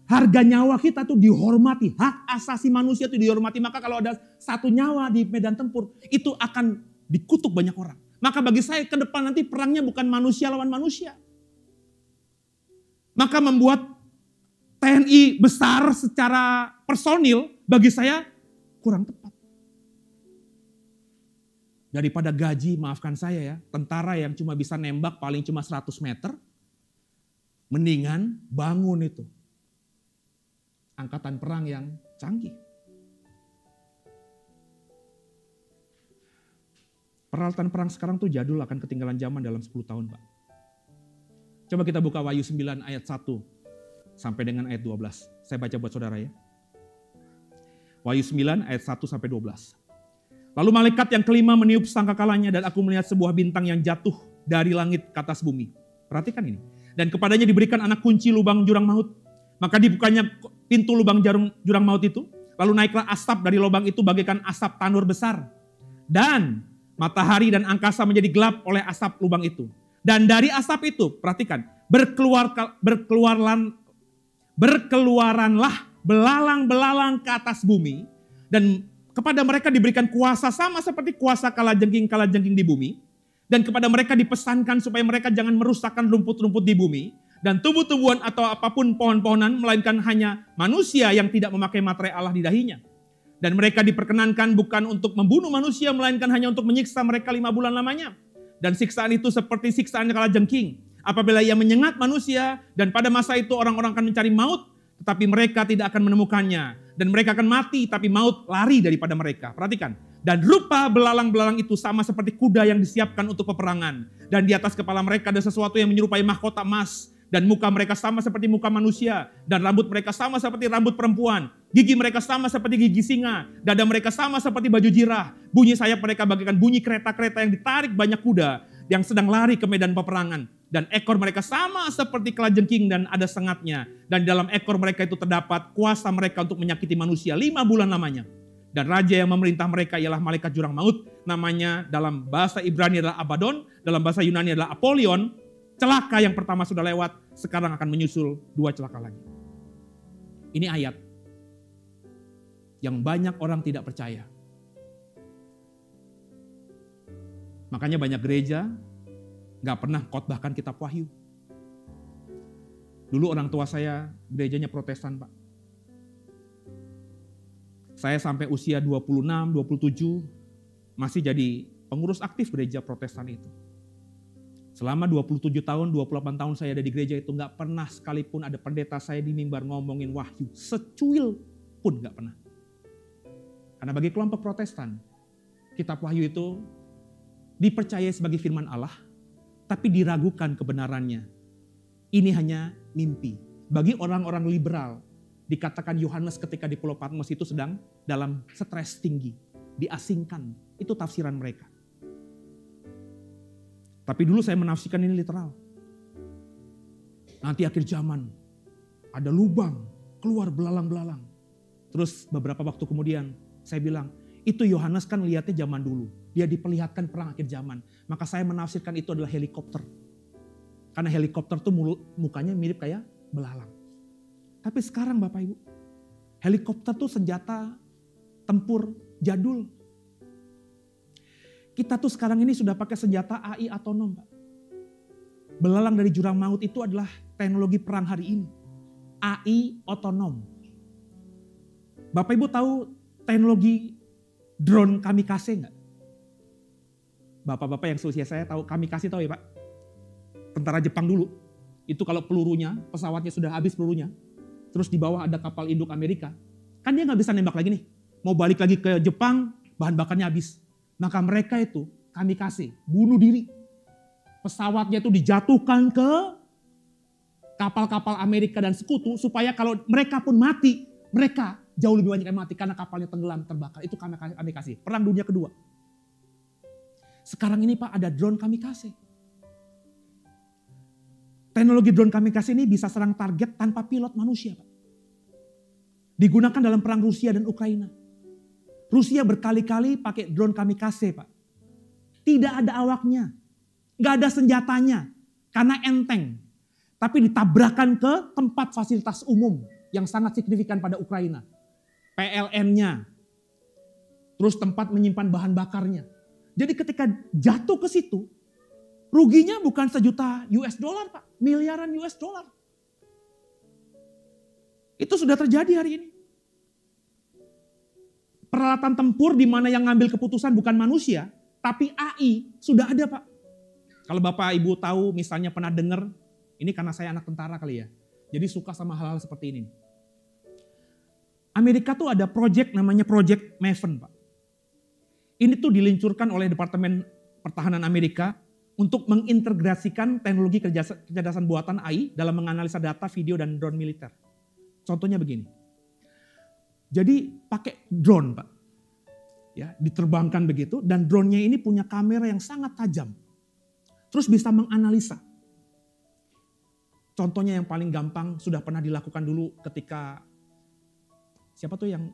harga nyawa kita tuh dihormati. Hak asasi manusia tuh dihormati. Maka kalau ada satu nyawa di medan tempur itu akan dikutuk banyak orang. Maka bagi saya ke depan nanti perangnya bukan manusia lawan manusia. Maka membuat TNI besar secara personil bagi saya kurang tepat. Daripada gaji, maafkan saya ya, tentara yang cuma bisa nembak paling cuma 100 meter, mendingan bangun itu. Angkatan perang yang canggih. Peralatan perang sekarang tuh jadul, akan ketinggalan zaman dalam 10 tahun, Pak. Coba kita buka Wahyu 9 ayat 1 sampai dengan ayat 12. Saya baca buat saudara ya. Wahyu 9 ayat 1 sampai 12. Lalu malaikat yang kelima meniup sangkakalanya dan aku melihat sebuah bintang yang jatuh dari langit ke atas bumi. Perhatikan ini. Dan kepadanya diberikan anak kunci lubang jurang maut. Maka dibukanya pintu lubang jurang maut itu. Lalu naiklah asap dari lubang itu bagaikan asap tanur besar. Dan matahari dan angkasa menjadi gelap oleh asap lubang itu. Dan dari asap itu, perhatikan, berkeluaranlah belalang-belalang ke atas bumi. Dan kepada mereka diberikan kuasa sama seperti kuasa kalajengking di bumi. Dan kepada mereka dipesankan supaya mereka jangan merusakkan rumput-rumput di bumi. Dan tumbuh-tumbuhan atau apapun pohon-pohonan, melainkan hanya manusia yang tidak memakai materai Allah di dahinya. Dan mereka diperkenankan bukan untuk membunuh manusia, melainkan hanya untuk menyiksa mereka 5 bulan lamanya. Dan siksaan itu seperti siksaan kalajengking. Apabila ia menyengat manusia, dan pada masa itu orang-orang akan mencari maut, tetapi mereka tidak akan menemukannya. Dan mereka akan mati, tapi maut lari daripada mereka. Perhatikan. Dan rupa belalang-belalang itu sama seperti kuda yang disiapkan untuk peperangan. Dan di atas kepala mereka ada sesuatu yang menyerupai mahkota emas. Dan muka mereka sama seperti muka manusia. Dan rambut mereka sama seperti rambut perempuan. Gigi mereka sama seperti gigi singa. Dada mereka sama seperti baju jirah. Bunyi sayap mereka bagaikan bunyi kereta-kereta yang ditarik banyak kuda yang sedang lari ke medan peperangan. Dan ekor mereka sama seperti kalajengking dan ada sengatnya. Dan dalam ekor mereka itu terdapat kuasa mereka untuk menyakiti manusia 5 bulan lamanya. Dan raja yang memerintah mereka ialah malaikat jurang maut. Namanya dalam bahasa Ibrani adalah Abaddon. Dalam bahasa Yunani adalah Apollyon. Celaka yang pertama sudah lewat, sekarang akan menyusul 2 celaka lagi. Ini ayat yang banyak orang tidak percaya. Makanya banyak gereja gak pernah khotbahkan kitab Wahyu. Dulu orang tua saya gerejanya Protestan, Pak. Saya sampai usia 26, 27 masih jadi pengurus aktif gereja Protestan itu. Selama 27 tahun, 28 tahun saya ada di gereja itu gak pernah sekalipun ada pendeta saya di mimbar ngomongin Wahyu. Secuil pun gak pernah. Karena bagi kelompok Protestan, kitab Wahyu itu dipercaya sebagai firman Allah, tapi diragukan kebenarannya. Ini hanya mimpi. Bagi orang-orang liberal, dikatakan Yohanes ketika di Pulau Patmos itu sedang dalam stres tinggi, diasingkan. Itu tafsiran mereka. Tapi dulu saya menafsirkan ini literal. Nanti akhir zaman, ada lubang, keluar belalang-belalang. Terus beberapa waktu kemudian, saya bilang, itu Yohanes kan lihatnya zaman dulu. Dia diperlihatkan perang akhir zaman. Maka saya menafsirkan itu adalah helikopter. Karena helikopter tuh mukanya mirip kayak belalang. Tapi sekarang Bapak Ibu, helikopter tuh senjata tempur jadul. Kita tuh sekarang ini sudah pakai senjata AI otonom, Pak. Belalang dari jurang maut itu adalah teknologi perang hari ini. AI otonom. Bapak Ibu tahu teknologi drone kamikaze enggak? Bapak-bapak yang seusia saya tahu kamikaze tahu ya, Pak? Tentara Jepang dulu. Itu kalau pelurunya, pesawatnya sudah habis pelurunya. Terus di bawah ada kapal induk Amerika. Kan dia nggak bisa nembak lagi nih. Mau balik lagi ke Jepang, bahan bakarnya habis. Maka mereka itu kamikaze, bunuh diri. Pesawatnya itu dijatuhkan ke kapal-kapal Amerika dan sekutu supaya kalau mereka pun mati, mereka jauh lebih banyak yang mati karena kapalnya tenggelam, terbakar. Itu kamikaze. Perang Dunia Kedua. Sekarang ini Pak ada drone kamikaze. Teknologi drone kamikaze ini bisa serang target tanpa pilot manusia, Pak. Digunakan dalam perang Rusia dan Ukraina. Rusia berkali-kali pakai drone kamikaze, Pak. Tidak ada awaknya. Gak ada senjatanya. Karena enteng. Tapi ditabrakkan ke tempat fasilitas umum yang sangat signifikan pada Ukraina. PLN-nya. Terus tempat menyimpan bahan bakarnya. Jadi ketika jatuh ke situ, ruginya bukan $1 juta, Pak. Miliaran $. Itu sudah terjadi hari ini. Peralatan tempur di mana yang ngambil keputusan bukan manusia, tapi AI sudah ada, Pak. Kalau Bapak Ibu tahu misalnya pernah dengar, ini karena saya anak tentara kali ya. Jadi suka sama hal-hal seperti ini. Amerika tuh ada project namanya Project Maven, Pak. Ini tuh diluncurkan oleh Departemen pertahanan Amerika untuk mengintegrasikan teknologi kecerdasan buatan AI dalam menganalisa data, video, dan drone militer. Contohnya begini. Jadi pakai drone, Pak. Ya, diterbangkan begitu, dan drone-nya ini punya kamera yang sangat tajam. Terus bisa menganalisa. Contohnya yang paling gampang sudah pernah dilakukan dulu ketika siapa tuh yang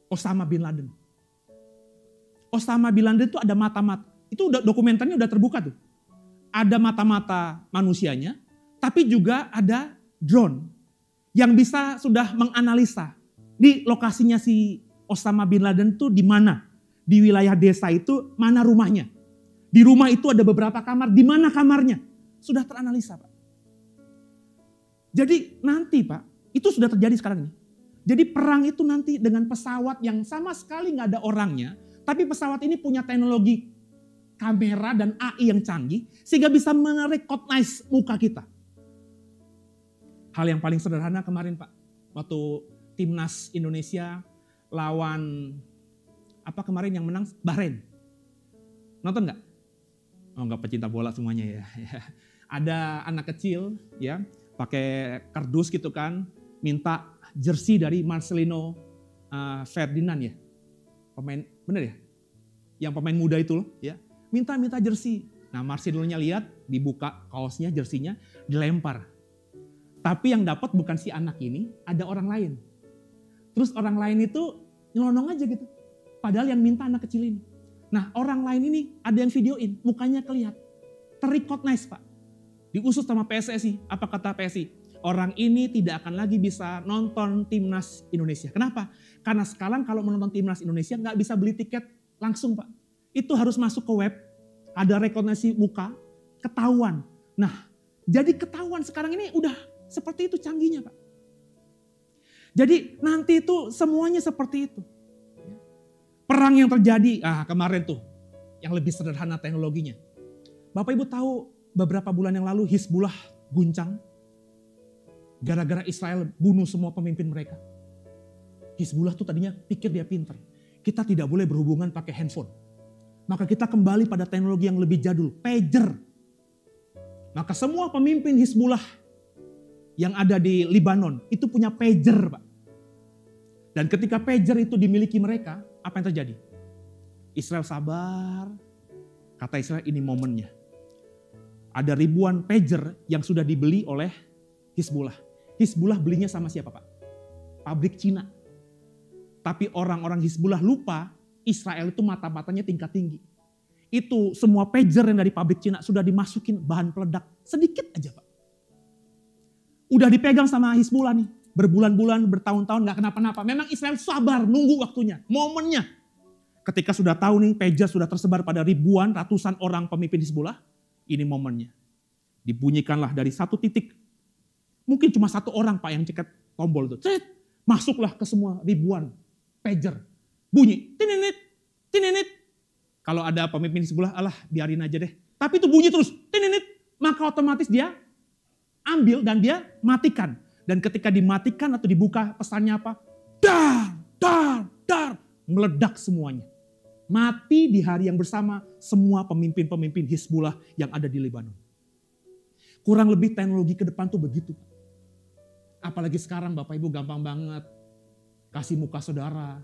Osama bin Laden. Osama bin Laden itu ada mata-mata. Itu udah dokumenternya udah terbuka tuh. Ada mata-mata manusianya, tapi juga ada drone yang bisa sudah menganalisa di lokasinya si Osama bin Laden itu di mana. Di wilayah desa itu mana rumahnya. Di rumah itu ada beberapa kamar, di mana kamarnya. Sudah teranalisa, Pak. Jadi nanti, Pak, itu sudah terjadi sekarang ini. Jadi perang itu nanti dengan pesawat yang sama sekali nggak ada orangnya, tapi pesawat ini punya teknologi kamera dan AI yang canggih, sehingga bisa merecognize muka kita. Hal yang paling sederhana kemarin, Pak, waktu timnas Indonesia lawan apa kemarin yang menang? Bahrain. Nonton nggak? Oh, nggak pecinta bola semuanya ya. Ada anak kecil ya, pakai kardus gitu kan, minta jersey dari Marcelino Ferdinand ya. Pemain, bener ya? Yang pemain muda itu loh ya. Minta jersey. Nah, Marcelino-nya lihat, dibuka kaosnya, jersinya, dilempar. Tapi yang dapat bukan si anak ini, ada orang lain. Terus orang lain itu nyelonong aja gitu. Padahal yang minta anak kecil ini. Nah, orang lain ini ada yang videoin, mukanya kelihatan. Terrecognize, Pak. Diusut sama PSSI. Apa kata PSSI? Orang ini tidak akan lagi bisa nonton timnas Indonesia. Kenapa? Karena sekarang kalau menonton timnas Indonesia nggak bisa beli tiket langsung, Pak. Itu harus masuk ke web, ada rekognisi muka, ketahuan. Nah, jadi ketahuan sekarang ini udah seperti itu canggihnya, Pak. Jadi nanti itu semuanya seperti itu. Perang yang terjadi, kemarin tuh yang lebih sederhana teknologinya. Bapak Ibu tahu beberapa bulan yang lalu Hizbullah guncang gara-gara Israel bunuh semua pemimpin mereka. Hizbullah tuh tadinya pikir dia pinter. Kita tidak boleh berhubungan pakai handphone. Maka kita kembali pada teknologi yang lebih jadul, pager. Maka semua pemimpin Hizbullah yang ada di Lebanon itu punya pager, Pak. Dan ketika pager itu dimiliki mereka, apa yang terjadi? Israel sabar. Kata Israel, ini momennya. Ada ribuan pager yang sudah dibeli oleh Hizbullah. Hizbullah belinya sama siapa, Pak? Pabrik Cina. Tapi orang-orang Hizbullah lupa Israel itu mata-matanya tingkat tinggi. Itu semua pager yang dari pabrik Cina sudah dimasukin bahan peledak. Sedikit aja, Pak. Udah dipegang sama Hizbullah nih. Berbulan-bulan, bertahun-tahun gak kenapa-napa. Memang Israel sabar nunggu waktunya, momennya. Ketika sudah tahu nih pager sudah tersebar pada ribuan, ratusan orang pemimpin Hizbullah. Ini momennya. Dibunyikanlah dari satu titik. Mungkin cuma satu orang, Pak, yang cekat tombol itu. Cet, masuklah ke semua ribuan pager. Bunyi, tininit, tininit. Kalau ada pemimpin Hizbullah, alah biarin aja deh. Tapi itu bunyi terus, tininit. Maka otomatis dia ambil dan dia matikan. Dan ketika dimatikan atau dibuka pesannya apa? Dar, dar, dar. Meledak semuanya. Mati di hari yang bersama semua pemimpin-pemimpin Hizbullah yang ada di Lebanon. Kurang lebih teknologi ke depan tuh begitu. Apalagi sekarang Bapak Ibu gampang banget kasih muka saudara.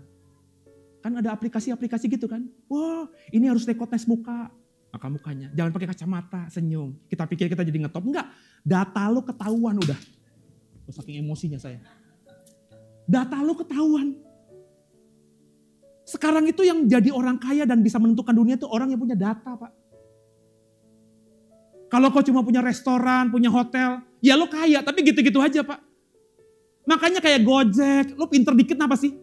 Kan ada aplikasi-aplikasi gitu kan. Wah, ini harus recognize muka. Maka mukanya. Jangan pakai kacamata, senyum. Kita pikir kita jadi ngetop. Enggak, data lo ketahuan udah. Saking emosinya saya. Data lo ketahuan. Sekarang itu yang jadi orang kaya dan bisa menentukan dunia itu orang yang punya data, Pak. Kalau kau cuma punya restoran, punya hotel, ya lo kaya, tapi gitu-gitu aja, Pak. Makanya kayak Gojek, lo pinter dikit apa sih?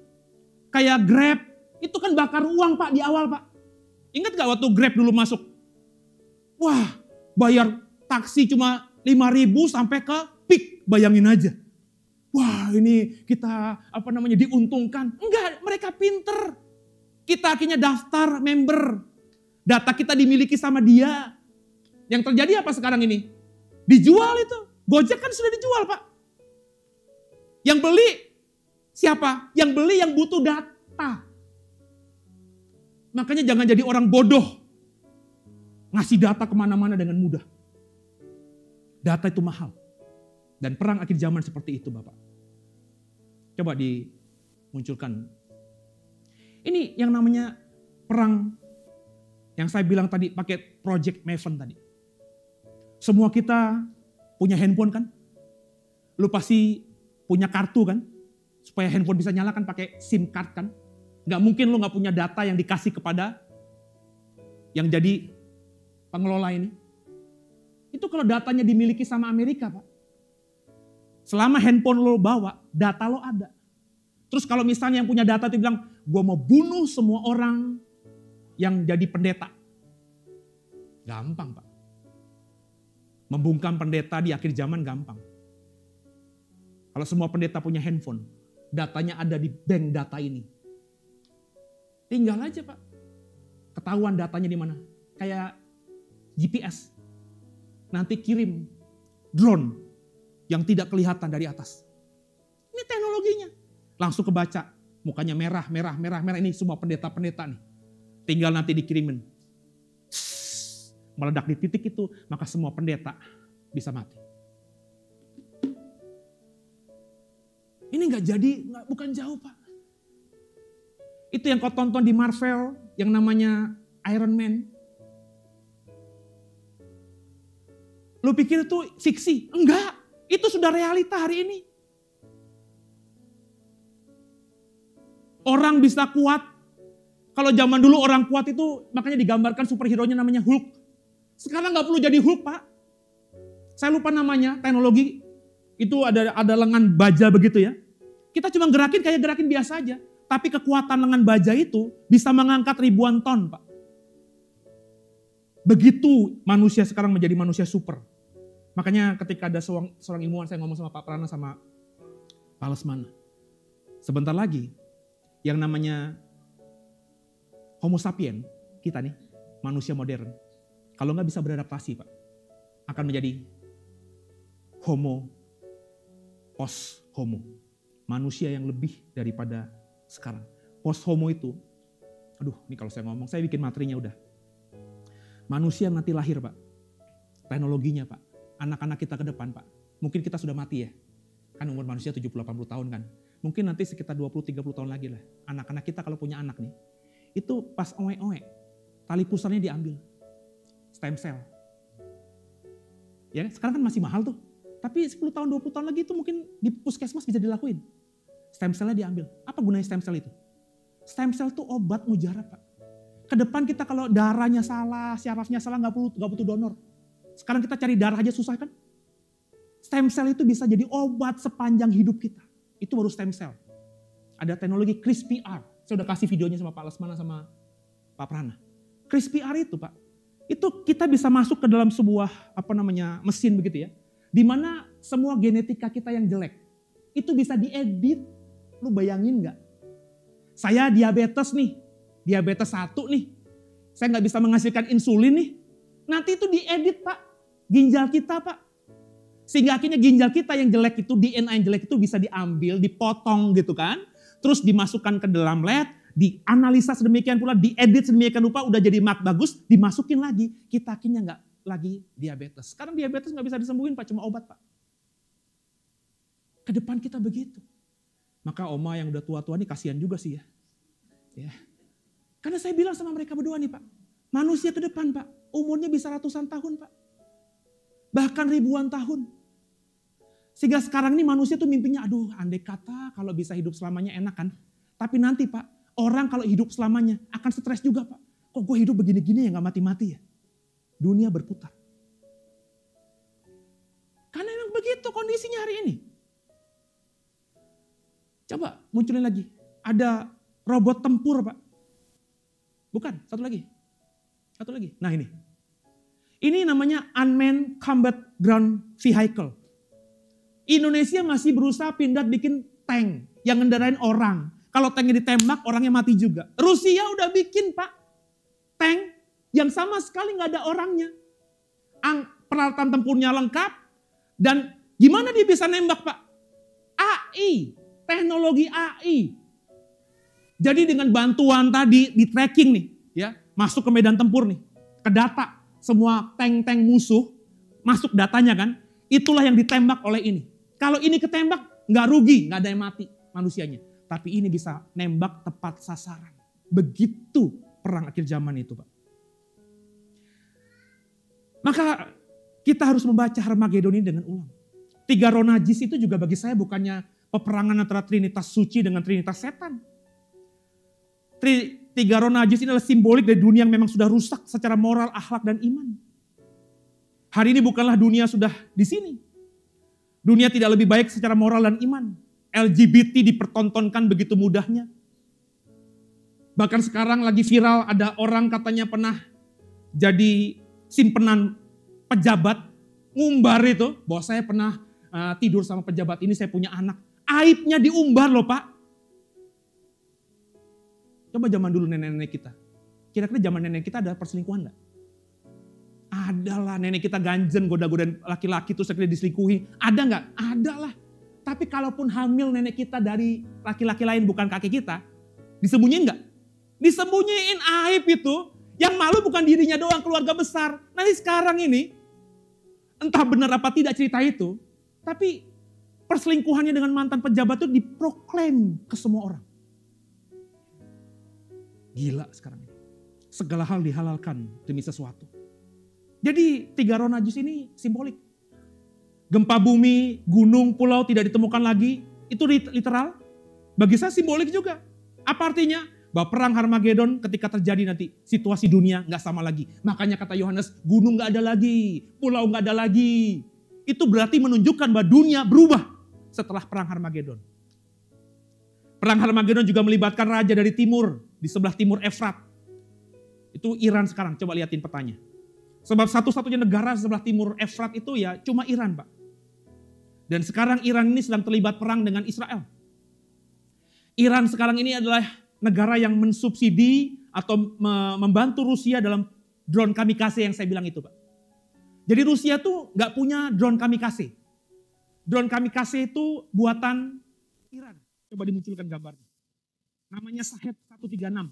Kayak Grab, itu kan bakar uang, Pak, di awal, Pak. Ingat gak waktu Grab dulu masuk? Wah, bayar taksi cuma 5.000 sampai ke peak, bayangin aja. Wah, ini kita diuntungkan. Enggak, mereka pinter. Kita akhirnya daftar member. Data kita dimiliki sama dia. Yang terjadi apa sekarang ini? Dijual itu. Gojek kan sudah dijual, Pak. Yang beli siapa? Yang beli yang butuh data. Makanya jangan jadi orang bodoh. Ngasih data kemana-mana dengan mudah. Data itu mahal. Dan perang akhir zaman seperti itu Bapak. Coba dimunculkan. Ini yang namanya perang yang saya bilang tadi pakai Project Maven tadi. Semua kita punya handphone kan? Lu pasti punya kartu kan? Supaya handphone bisa nyala kan pakai SIM card kan? Gak mungkin lu gak punya data yang dikasih kepada yang jadi pengelola ini. Itu kalau datanya dimiliki sama Amerika Pak. Selama handphone lo bawa, data lo ada. Terus kalau misalnya yang punya data itu bilang, gue mau bunuh semua orang yang jadi pendeta. Gampang Pak. Membungkam pendeta di akhir zaman gampang. Kalau semua pendeta punya handphone, datanya ada di bank data ini. Tinggal aja Pak. Ketahuan datanya di mana. Kayak GPS. Nanti kirim drone yang tidak kelihatan dari atas. Ini teknologinya. Langsung kebaca. Mukanya merah. Ini semua pendeta-pendeta nih. Tinggal nanti dikirimin. Meledak di titik itu. Maka semua pendeta bisa mati. Ini bukan jauh Pak. Itu yang kau tonton di Marvel. Yang namanya Iron Man. Lu pikir itu fiksi? Enggak. Itu sudah realita hari ini. Orang bisa kuat. Kalau zaman dulu orang kuat itu makanya digambarkan superhero-nya namanya Hulk. Sekarang gak perlu jadi Hulk Pak. Saya lupa namanya, teknologi. Itu ada lengan baja begitu ya. Kita cuma gerakin biasa aja. Tapi kekuatan lengan baja itu bisa mengangkat ribuan ton Pak. Begitu manusia sekarang menjadi manusia super. Makanya ketika ada seorang ilmuwan, saya ngomong sama Pak Prana sama Pak Lesmana. Sebentar lagi, yang namanya Homo sapien, kita nih, manusia modern. Kalau nggak bisa beradaptasi Pak, akan menjadi Homo post Homo. Manusia yang lebih daripada sekarang. Post Homo itu, ini kalau saya ngomong, saya bikin materinya udah. Manusia nanti lahir Pak, teknologinya Pak. Anak-anak kita ke depan Pak, mungkin kita sudah mati ya. Kan umur manusia 70-80 tahun kan. Mungkin nanti sekitar 20-30 tahun lagi lah. Anak-anak kita kalau punya anak nih, itu pas oe-oe, tali pusarnya diambil. Stem cell. Ya sekarang kan masih mahal tuh. Tapi 10 tahun, 20 tahun lagi itu mungkin di puskesmas bisa dilakuin. Stem cell-nya diambil. Apa gunanya stem cell itu? Stem cell itu obat mujarab Pak. Ke depan kita kalau darahnya salah, syarafnya salah, nggak butuh donor. Sekarang kita cari darah aja susah kan? Stem cell itu bisa jadi obat sepanjang hidup kita. Itu baru stem cell. Ada teknologi CRISPR. Saya udah kasih videonya sama Pak Lesmana sama Pak Prana. CRISPR itu Pak, itu kita bisa masuk ke dalam sebuah mesin begitu ya. Di mana semua genetika kita yang jelek, itu bisa diedit. Lu bayangin nggak? Saya diabetes nih, diabetes 1 nih. Saya nggak bisa menghasilkan insulin nih. Nanti itu diedit Pak, ginjal kita Pak. Sehingga akhirnya ginjal kita yang jelek itu, DNA yang jelek itu bisa diambil, dipotong gitu kan. Terus dimasukkan ke dalam lab, dianalisa sedemikian pula, diedit sedemikian rupa, udah jadi mat bagus, dimasukin lagi. Kita akhirnya nggak lagi diabetes. Sekarang diabetes nggak bisa disembuhin Pak, cuma obat Pak. Ke depan kita begitu. Maka oma yang udah tua-tua nih kasihan juga sih ya. Karena saya bilang sama mereka berdua nih Pak, manusia ke depan Pak, umurnya bisa ratusan tahun Pak. Bahkan ribuan tahun. Sehingga sekarang ini manusia tuh mimpinya, andai kata kalau bisa hidup selamanya enak kan. Tapi nanti Pak, orang kalau hidup selamanya akan stres juga Pak. Kok gue hidup begini-gini ya gak mati-mati ya. Dunia berputar. Karena memang begitu kondisinya hari ini. Coba munculin lagi. Ada robot tempur Pak. Bukan, satu lagi. Nah ini. Ini namanya Unmanned Combat Ground Vehicle. Indonesia masih berusaha pindah bikin tank yang ngendarain orang. Kalau tanknya ditembak, orangnya mati juga. Rusia udah bikin Pak, tank yang sama sekali nggak ada orangnya. Peralatan tempurnya lengkap. Dan gimana dia bisa nembak Pak? AI, teknologi AI. Jadi dengan bantuan tadi di tracking nih. ya, masuk ke medan tempur nih, ke data, semua tank-tank musuh, masuk datanya kan, itulah yang ditembak oleh ini. Kalau ini ketembak, nggak rugi, nggak ada yang mati manusianya. Tapi ini bisa nembak tepat sasaran. Begitu perang akhir zaman itu, Pak. Maka kita harus membaca Harmagedon ini dengan ulang. 3 roh najis itu juga bagi saya bukannya peperangan antara Trinitas suci dengan Trinitas setan. 3 roh najis ini adalah simbolik dari dunia yang memang sudah rusak secara moral, akhlak, dan iman. Hari ini bukanlah dunia sudah di sini. Dunia tidak lebih baik secara moral dan iman. LGBT dipertontonkan begitu mudahnya. Bahkan sekarang lagi viral ada orang katanya pernah jadi simpenan pejabat, ngumbar itu bahwa saya pernah tidur sama pejabat ini, saya punya anak. Aibnya diumbar loh Pak. Coba zaman dulu nenek-nenek kita. Kira-kira zaman nenek kita ada perselingkuhan enggak? Adalah, nenek kita ganjen, goda-godain laki-laki terus akhirnya diselingkuhi. Ada enggak? Adalah. Tapi kalaupun hamil nenek kita dari laki-laki lain bukan kakek kita, disembunyiin enggak? Disembunyiin, aib itu. Yang malu bukan dirinya doang, keluarga besar. Nanti sekarang ini, entah benar apa tidak cerita itu, tapi perselingkuhannya dengan mantan pejabat itu diproklaim ke semua orang. Gila sekarang ini. Segala hal dihalalkan demi sesuatu. Jadi 3 roh najis ini simbolik. Gempa bumi, gunung, pulau tidak ditemukan lagi. Itu literal. Bagi saya simbolik juga. Apa artinya? Bahwa perang Harmagedon ketika terjadi nanti situasi dunia nggak sama lagi. Makanya kata Yohanes, gunung nggak ada lagi, pulau nggak ada lagi. Itu berarti menunjukkan bahwa dunia berubah setelah perang Harmagedon. Perang Harmagedon juga melibatkan raja dari timur, di sebelah timur Efrat. Itu Iran sekarang, coba liatin petanya. Sebab satu-satunya negara sebelah timur Efrat itu ya cuma Iran, Pak. Dan sekarang Iran ini sedang terlibat perang dengan Israel. Iran sekarang ini adalah negara yang mensubsidi atau membantu Rusia dalam drone kamikaze yang saya bilang itu, Pak. Jadi Rusia tuh nggak punya drone kamikaze. Drone kamikaze itu buatan Iran. Coba dimunculkan gambarnya. Namanya Shahed 136.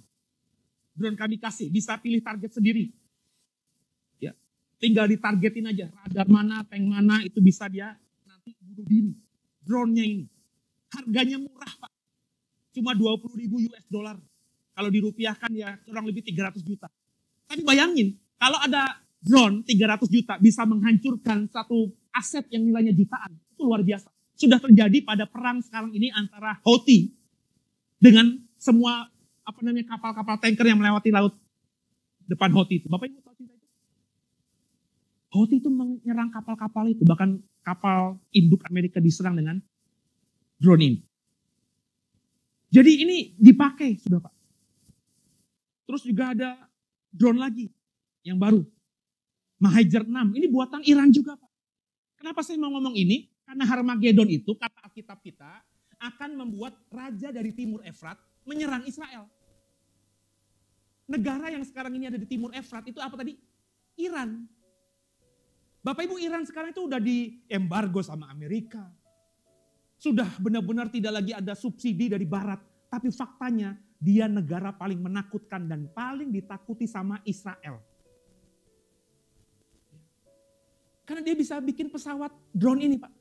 Drone kamikaze, bisa pilih target sendiri. Ya, tinggal ditargetin aja. Radar mana, tank mana, itu bisa dia nanti bunuh diri. Drone-nya ini. Harganya murah, Pak. Cuma 20.000 US dollar. Kalau dirupiahkan ya kurang lebih 300 juta. Tapi bayangin, kalau ada drone 300 juta bisa menghancurkan satu aset yang nilainya jutaan. Itu luar biasa. Sudah terjadi pada perang sekarang ini antara Houthi dengan semua kapal-kapal tanker yang melewati laut depan Houthi itu. Bapak Ibu tahu cerita itu? Houthi itu menyerang kapal-kapal itu. Bahkan kapal induk Amerika diserang dengan drone ini. Jadi ini dipakai sudah Pak. Terus juga ada drone lagi yang baru. Mahajer 6, ini buatan Iran juga Pak. Kenapa saya mau ngomong ini? Karena Harmagedon itu kata Alkitab kita akan membuat raja dari timur Efrat menyerang Israel. Negara yang sekarang ini ada di timur Efrat itu apa tadi? Iran. Bapak Ibu, Iran sekarang itu udah di embargo sama Amerika. Sudah benar-benar tidak lagi ada subsidi dari barat. Tapi faktanya dia negara paling menakutkan dan paling ditakuti sama Israel. Karena dia bisa bikin pesawat drone ini Pak.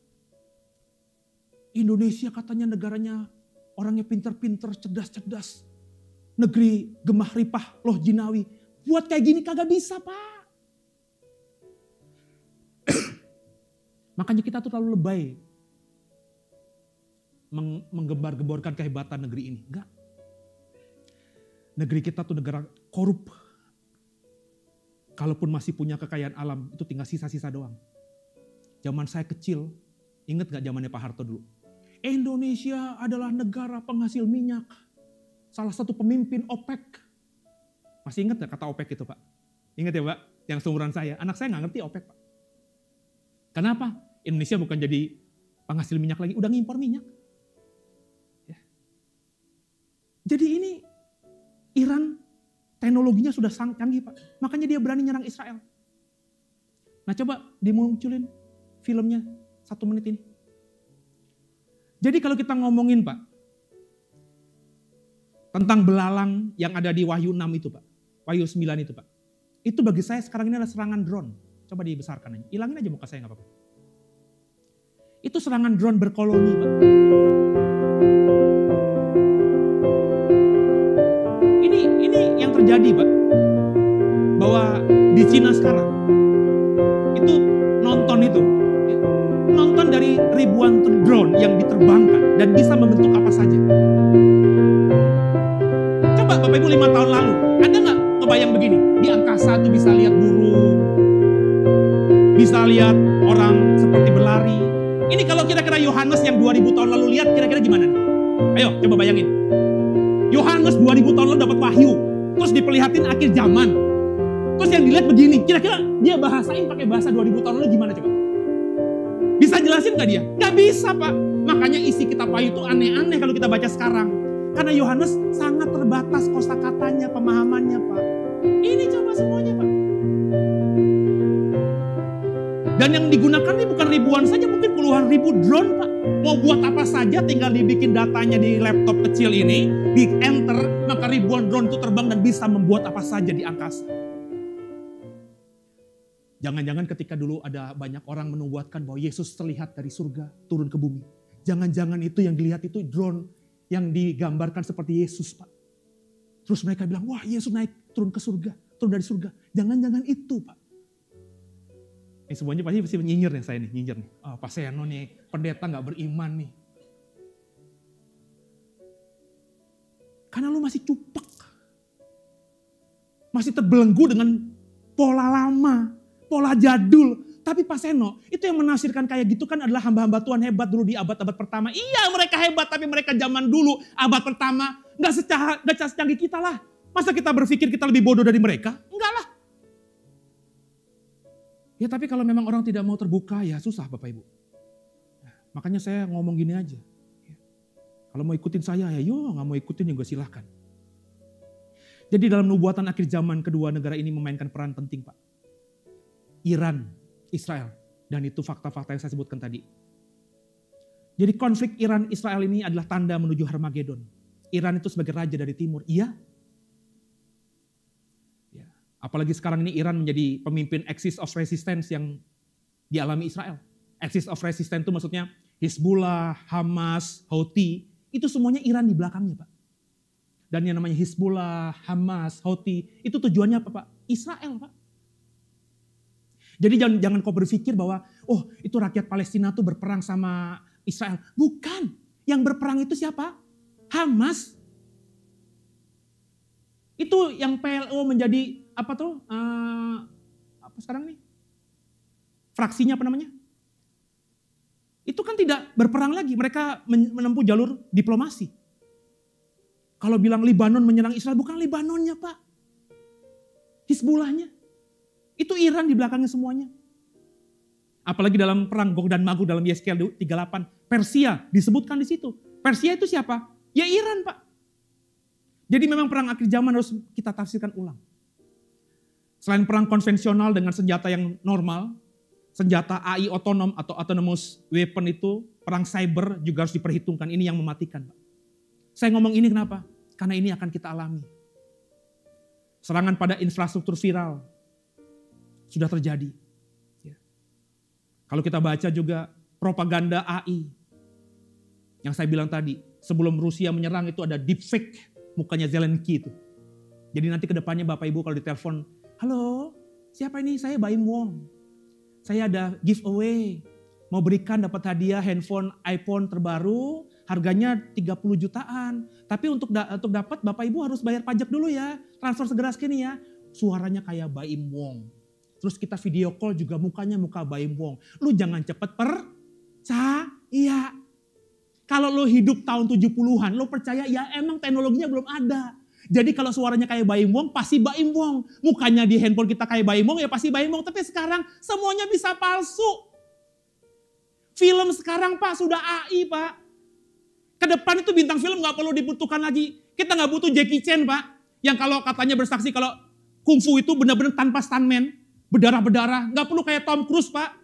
Indonesia katanya negaranya orangnya pinter-pinter, cerdas-cerdas. Negeri gemah ripah, loh jinawi. Buat kayak gini kagak bisa Pak. Makanya kita tuh terlalu lebay. Menggembar-gemborkan kehebatan negeri ini. Enggak. Negeri kita tuh negara korup. Kalaupun masih punya kekayaan alam, itu tinggal sisa-sisa doang. Zaman saya kecil, ingat gak zamannya Pak Harto dulu? Indonesia adalah negara penghasil minyak. Salah satu pemimpin OPEC. Masih ingat gak kata OPEC itu Pak? Ingat ya Pak? Yang seumuran saya. Anak saya gak ngerti OPEC Pak. Kenapa? Indonesia bukan jadi penghasil minyak lagi, udah ngimpor minyak. Jadi ini Iran teknologinya sudah sangat canggih Pak. Makanya dia berani nyerang Israel. Nah coba dimunculin filmnya 1 menit ini. Jadi kalau kita ngomongin Pak, tentang belalang yang ada di Wahyu 6 itu Pak. Wahyu 9 itu Pak. Itu bagi saya sekarang ini adalah serangan drone. Coba dibesarkan aja. Ilangin aja muka saya gak apa-apa. Itu serangan drone berkoloni Pak. Ini yang terjadi Pak. Bahwa di Cina sekarang. Itu nonton dari ribuan drone yang diterbangkan dan bisa membentuk apa saja. Coba Bapak Ibu 5 tahun lalu, ada gak kebayang begini? Di angkasa tuh bisa lihat burung, bisa lihat orang seperti berlari. Ini kalau kira-kira Yohanes yang 2000 tahun lalu lihat, kira-kira gimana nih? Ayo coba bayangin. Yohanes 2000 tahun lalu dapat wahyu, terus diperlihatin akhir zaman. Terus yang dilihat begini, kira-kira dia bahasain pakai bahasa 2000 tahun lalu gimana coba? Bisa jelasin gak dia? Gak bisa Pak. Makanya isi kitab Wahyu itu aneh-aneh kalau kita baca sekarang. Karena Yohanes sangat terbatas kosakatanya, pemahamannya Pak. Ini coba semuanya Pak. Dan yang digunakan ini bukan ribuan saja, mungkin puluhan ribu drone Pak. Mau buat apa saja tinggal dibikin datanya di laptop kecil ini, di enter, maka ribuan drone itu terbang dan bisa membuat apa saja di angkasa. Jangan-jangan ketika dulu ada banyak orang menubuatkan bahwa Yesus terlihat dari surga turun ke bumi. Jangan-jangan itu yang dilihat itu drone yang digambarkan seperti Yesus Pak. Terus mereka bilang, wah Yesus naik turun ke surga, turun dari surga. Jangan-jangan itu Pak. Semuanya pasti nyinyir nih saya nih, nyinyir nih. Oh, Pak Seno nih, pendeta gak beriman nih. Karena lu masih cupak. Masih terbelenggu dengan pola lama. Pola jadul. Tapi Pak Seno, itu yang menafsirkan kayak gitu kan adalah hamba-hamba Tuhan hebat dulu di abad-abad pertama. Iya mereka hebat, tapi mereka zaman dulu abad pertama gak secanggih kita lah. Masa kita berpikir kita lebih bodoh dari mereka? Enggak lah. Ya tapi kalau memang orang tidak mau terbuka ya susah Bapak Ibu. Nah, makanya saya ngomong gini aja. Kalau mau ikutin saya ya yo, gak mau ikutin juga silahkan. Jadi dalam nubuatan akhir zaman kedua negara ini memainkan peran penting Pak. Iran, Israel. Dan itu fakta-fakta yang saya sebutkan tadi. Jadi konflik Iran-Israel ini adalah tanda menuju Harmagedon. Iran itu sebagai raja dari timur, iya. Ya. Apalagi sekarang ini Iran menjadi pemimpin Axis of Resistance yang dialami Israel. Axis of Resistance itu maksudnya Hizbullah, Hamas, Houthi. Itu semuanya Iran di belakangnya Pak. Dan yang namanya Hizbullah, Hamas, Houthi, itu tujuannya apa Pak? Israel Pak. Jadi jangan kau berpikir bahwa oh itu rakyat Palestina tuh berperang sama Israel. Bukan. Yang berperang itu siapa? Hamas. Itu yang PLO menjadi apa tuh? Apa sekarang nih? Fraksinya apa namanya? Itu kan tidak berperang lagi. Mereka menempuh jalur diplomasi. Kalau bilang Libanon menyerang Israel, bukan Libanonnya Pak. Hizbullahnya. Itu Iran di belakangnya semuanya. Apalagi dalam perang Gog dan Magog dalam Yeskiel 38. Persia disebutkan di situ. Persia itu siapa? Ya Iran Pak. Jadi memang perang akhir zaman harus kita tafsirkan ulang. Selain perang konvensional dengan senjata yang normal, senjata AI otonom atau autonomous weapon itu, perang cyber juga harus diperhitungkan. Ini yang mematikan Pak. Saya ngomong ini kenapa? Karena ini akan kita alami. Serangan pada infrastruktur viral sudah terjadi. Ya. Kalau kita baca juga propaganda AI. Yang saya bilang tadi, sebelum Rusia menyerang itu ada deepfake mukanya Zelensky itu. Jadi nanti ke depannya Bapak Ibu kalau ditelepon, halo siapa ini? Saya Baim Wong. Saya ada giveaway. Mau berikan dapat hadiah handphone iPhone terbaru, harganya 30 jutaan. Tapi untuk dapat Bapak Ibu harus bayar pajak dulu ya. Transfer segera segini ya. Suaranya kayak Baim Wong. Terus kita video call juga mukanya muka Baim Wong. Lu jangan cepet percaya. Kalau lu hidup tahun 70-an, lu percaya ya emang teknologinya belum ada. Jadi kalau suaranya kayak Baim Wong, pasti Baim Wong. Mukanya di handphone kita kayak Baim Wong, ya pasti Baim Wong. Tapi sekarang semuanya bisa palsu. Film sekarang Pak sudah AI Pak. Ke depan itu bintang film gak perlu dibutuhkan lagi. Kita gak butuh Jackie Chan Pak. Yang kalau katanya bersaksi kalau kungfu itu benar-benar tanpa stuntman. Berdarah-berdarah, gak perlu kayak Tom Cruise Pak.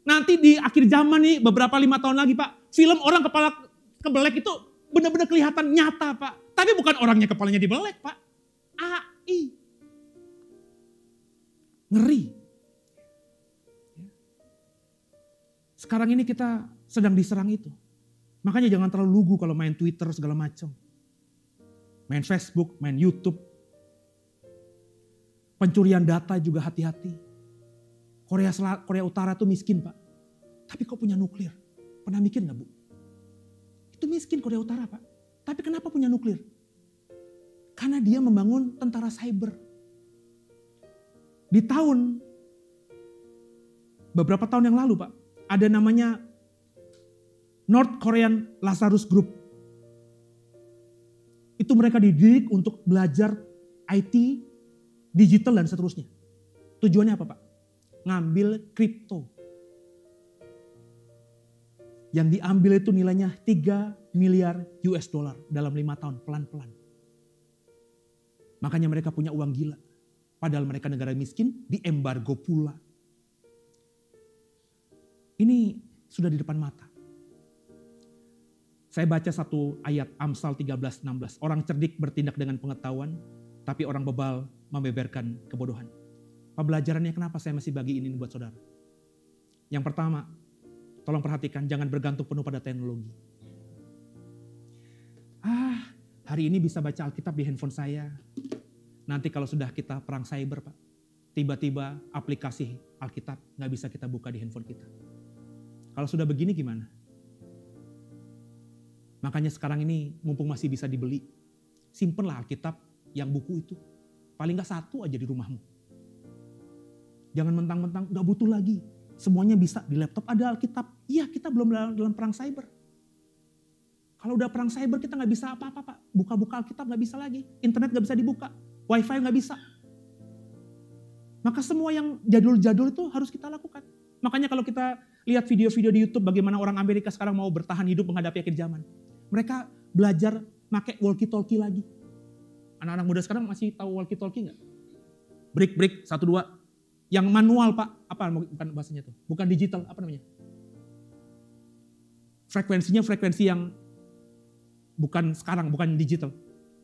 Nanti di akhir zaman nih, beberapa 5 tahun lagi Pak, film orang kepala kebelek itu benar-benar kelihatan nyata Pak. Tapi bukan orangnya kepalanya dibelek Pak. AI. Ngeri. Sekarang ini kita sedang diserang itu. Makanya jangan terlalu lugu kalau main Twitter segala macam. Main Facebook, main YouTube. Pencurian data juga hati-hati. Korea Utara tuh miskin Pak. Tapi kok punya nuklir? Pernah mikir gak Bu? Itu miskin Korea Utara Pak. Tapi kenapa punya nuklir? Karena dia membangun tentara cyber. Di beberapa tahun yang lalu Pak, ada namanya North Korean Lazarus Group. Itu mereka dididik untuk belajar IT, digital dan seterusnya. Tujuannya apa Pak? Ngambil kripto. Yang diambil itu nilainya 3 miliar US dollar dalam 5 tahun, pelan-pelan. Makanya mereka punya uang gila. Padahal mereka negara miskin, diembargo pula. Ini sudah di depan mata. Saya baca satu ayat Amsal 13:16. Orang cerdik bertindak dengan pengetahuan, tapi orang bebal membeberkan kebodohan. Pembelajarannya kenapa saya masih bagi ini buat saudara? Yang pertama, tolong perhatikan, jangan bergantung penuh pada teknologi. Hari ini bisa baca Alkitab di handphone saya. Nanti kalau sudah kita perang cyber Pak, tiba-tiba aplikasi Alkitab gak bisa kita buka di handphone kita. Kalau sudah begini gimana? Makanya sekarang ini mumpung masih bisa dibeli, simpenlah Alkitab yang buku itu. Paling gak satu aja di rumahmu. Jangan mentang-mentang gak butuh lagi. Semuanya bisa di laptop ada Alkitab. Iya kita belum dalam perang cyber. Kalau udah perang cyber kita gak bisa apa-apa Pak. Buka-buka Alkitab gak bisa lagi. Internet gak bisa dibuka. Wifi gak bisa. Maka semua yang jadul-jadul itu harus kita lakukan. Makanya kalau kita lihat video-video di YouTube bagaimana orang Amerika sekarang mau bertahan hidup menghadapi akhir zaman. Mereka belajar pakai walkie-talkie lagi. Anak-anak muda sekarang masih tahu walkie-talkie gak? Break, 1, 2. Yang manual Pak, apa bukan bahasanya tuh? Bukan digital, apa namanya? Frekuensinya frekuensi yang bukan sekarang, bukan digital.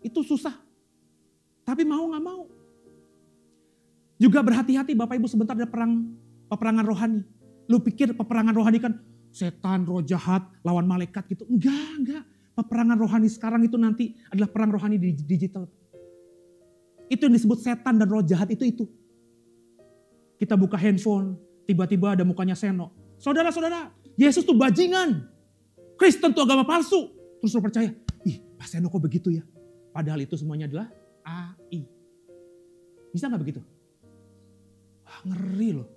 Itu susah. Tapi mau gak mau. Juga berhati-hati Bapak Ibu sebentar ada peperangan rohani. Lu pikir peperangan rohani kan setan, roh jahat, lawan malaikat gitu. Enggak. Peperangan rohani sekarang itu nanti adalah perang rohani di digital. Itu yang disebut setan dan roh jahat itu. Kita buka handphone, tiba-tiba ada mukanya Seno. Saudara-saudara, Yesus tuh bajingan. Kristen tuh agama palsu. Terus lo percaya, Pak Seno kok begitu ya? Padahal itu semuanya adalah AI. Bisa gak begitu? Wah, ngeri loh.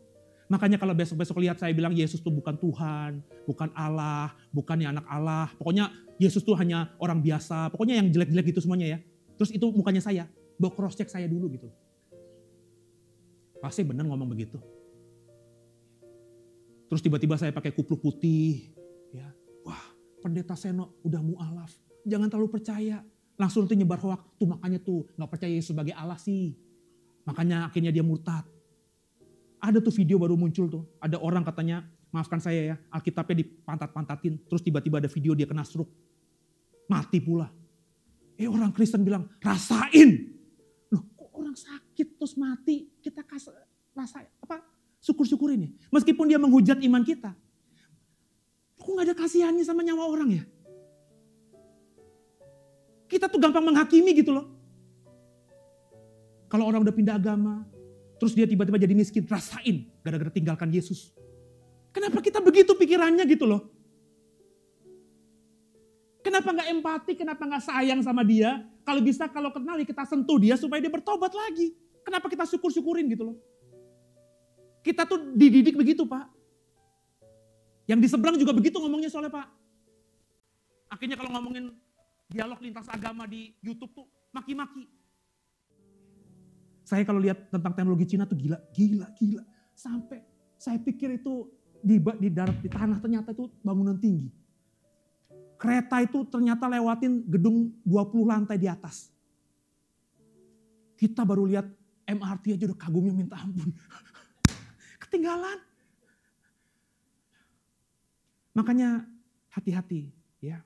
Makanya kalau besok-besok lihat saya bilang Yesus tuh bukan Tuhan, bukan Allah, bukannya anak Allah. Pokoknya Yesus tuh hanya orang biasa. Pokoknya yang jelek-jelek gitu semuanya ya. Terus itu mukanya saya, bawa cross check saya dulu gitu. Pasti benar ngomong begitu. Terus tiba-tiba saya pakai kupluk putih. Ya. Wah, pendeta Seno udah mu'alaf. Jangan terlalu percaya. Langsung nanti nyebar hoak. Tuh makanya tuh gak percaya Yesus sebagai Allah sih. Makanya akhirnya dia murtad. Ada tuh video baru muncul tuh. Ada orang katanya, maafkan saya ya, Alkitabnya dipantat-pantatin. Terus tiba-tiba ada video dia kena stroke. Mati pula. Orang Kristen bilang, rasain. Loh kok orang sakit terus mati, kita rasain apa? Syukur-syukurin ya. Meskipun dia menghujat iman kita. Kok gak ada kasihannya sama nyawa orang ya? Kita tuh gampang menghakimi gitu loh. Kalau orang udah pindah agama, terus dia tiba-tiba jadi miskin, rasain gara-gara tinggalkan Yesus. Kenapa kita begitu pikirannya gitu loh? Kenapa gak empati, kenapa gak sayang sama dia? Kalau bisa, kalau kenal ya kita sentuh dia supaya dia bertobat lagi. Kenapa kita syukur-syukurin gitu loh? Kita tuh dididik begitu Pak. Yang di seberang juga begitu ngomongnya soalnya Pak. Akhirnya kalau ngomongin dialog lintas agama di YouTube tuh maki-maki. Saya kalau lihat tentang teknologi Cina tuh gila. Sampai saya pikir itu di darat, di tanah ternyata itu bangunan tinggi. Kereta itu ternyata lewatin gedung 20 lantai di atas. Kita baru lihat MRT aja udah kagumnya minta ampun. Ketinggalan. Makanya hati-hati ya.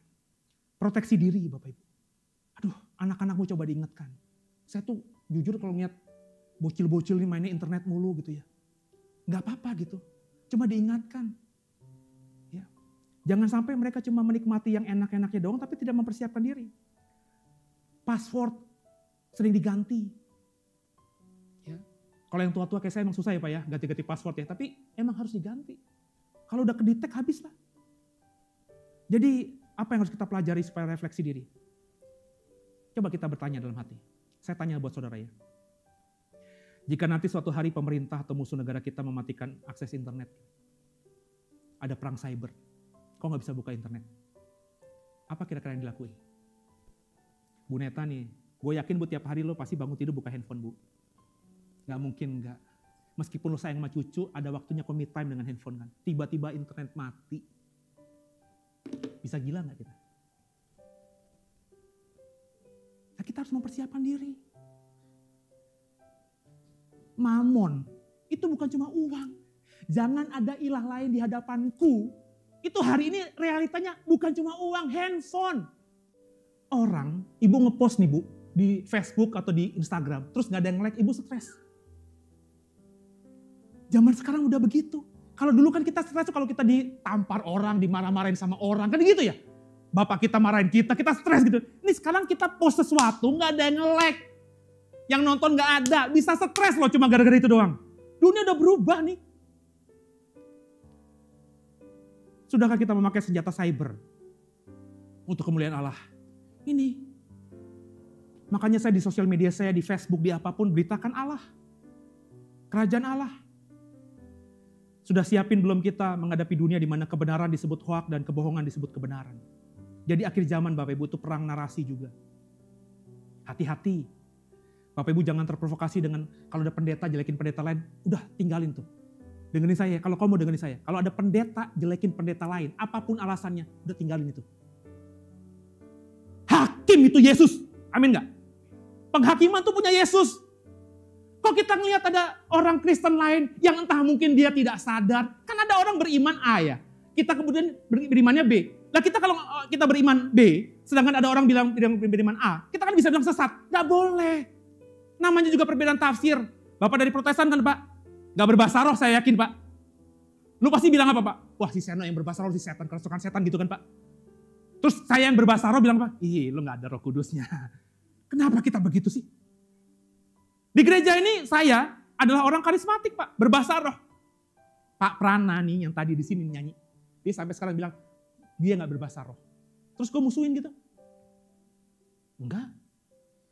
Proteksi diri Bapak Ibu. Aduh, anak-anakmu coba diingatkan. Saya tuh jujur kalau ngeliat bocil-bocil ini mainnya internet mulu gitu ya. Gak apa-apa gitu. Cuma diingatkan. Ya. Jangan sampai mereka cuma menikmati yang enak-enaknya doang tapi tidak mempersiapkan diri. Password sering diganti. Ya. Kalau yang tua-tua kayak saya emang susah ya Pak ya, ganti-ganti password ya. Tapi emang harus diganti. Kalau udah kedetek habis lah. Jadi apa yang harus kita pelajari supaya refleksi diri? Coba kita bertanya dalam hati. Saya tanya buat saudara ya. Jika nanti suatu hari pemerintah atau musuh negara kita mematikan akses internet. Ada perang cyber. Kok nggak bisa buka internet? Apa kira-kira yang dilakuin? Bu Neta nih, gue yakin Bu tiap hari lo pasti bangun tidur buka handphone Bu. Gak mungkin enggak. Meskipun lo sayang sama cucu, ada waktunya commit time dengan handphone kan. Tiba-tiba internet mati. Bisa gila gak kita? Nah, kita harus mempersiapkan diri. Mamon, itu bukan cuma uang. Jangan ada ilah lain di hadapanku. Itu hari ini realitanya bukan cuma uang, handphone. Orang, ibu ngepost nih Bu, di Facebook atau di Instagram, terus gak ada yang like, ibu stres. Zaman sekarang udah begitu. Kalau dulu kan kita stres kalau kita ditampar orang, dimarah-marahin sama orang, kan gitu ya. Bapak kita marahin kita stres gitu. Ini sekarang kita post sesuatu, gak ada yang like. Yang nonton gak ada, bisa stres loh cuma gara-gara itu doang. Dunia udah berubah nih. Sudahkah kita memakai senjata cyber untuk kemuliaan Allah? Ini. Makanya saya di sosial media saya, di Facebook, di apapun, beritakan Allah. Kerajaan Allah. Sudah siapin belum kita menghadapi dunia di mana kebenaran disebut hoak dan kebohongan disebut kebenaran. Jadi akhir zaman Bapak Ibu itu perang narasi juga. Hati-hati. Bapak Ibu jangan terprovokasi dengan kalau ada pendeta jelekin pendeta lain, udah tinggalin tuh. Dengerin saya, kalau kamu dengerin saya. Kalau ada pendeta jelekin pendeta lain, apapun alasannya, udah tinggalin itu. Hakim itu Yesus, amin gak? Penghakiman tuh punya Yesus. Kok kita ngelihat ada orang Kristen lain yang entah mungkin dia tidak sadar. Kan ada orang beriman A ya, kita kemudian berimannya B. Lah kita kalau kita beriman B, sedangkan ada orang bilang beriman A, kita kan bisa bilang sesat. Gak boleh. Namanya juga perbedaan tafsir. Bapak dari Protestan kan Pak? Gak berbahasa roh saya yakin Pak. Lu pasti bilang apa Pak? Wah si Seno yang berbahasa roh si setan, kerasukan setan gitu kan Pak. Terus saya yang berbahasa roh bilang Pak, ih lu gak ada Roh Kudusnya. Kenapa kita begitu sih? Di gereja ini saya adalah orang karismatik Pak, berbahasa roh. Pak Prana nih yang tadi di sini nyanyi. Dia sampai sekarang bilang, dia gak berbahasa roh. Terus gue musuhin gitu? Enggak.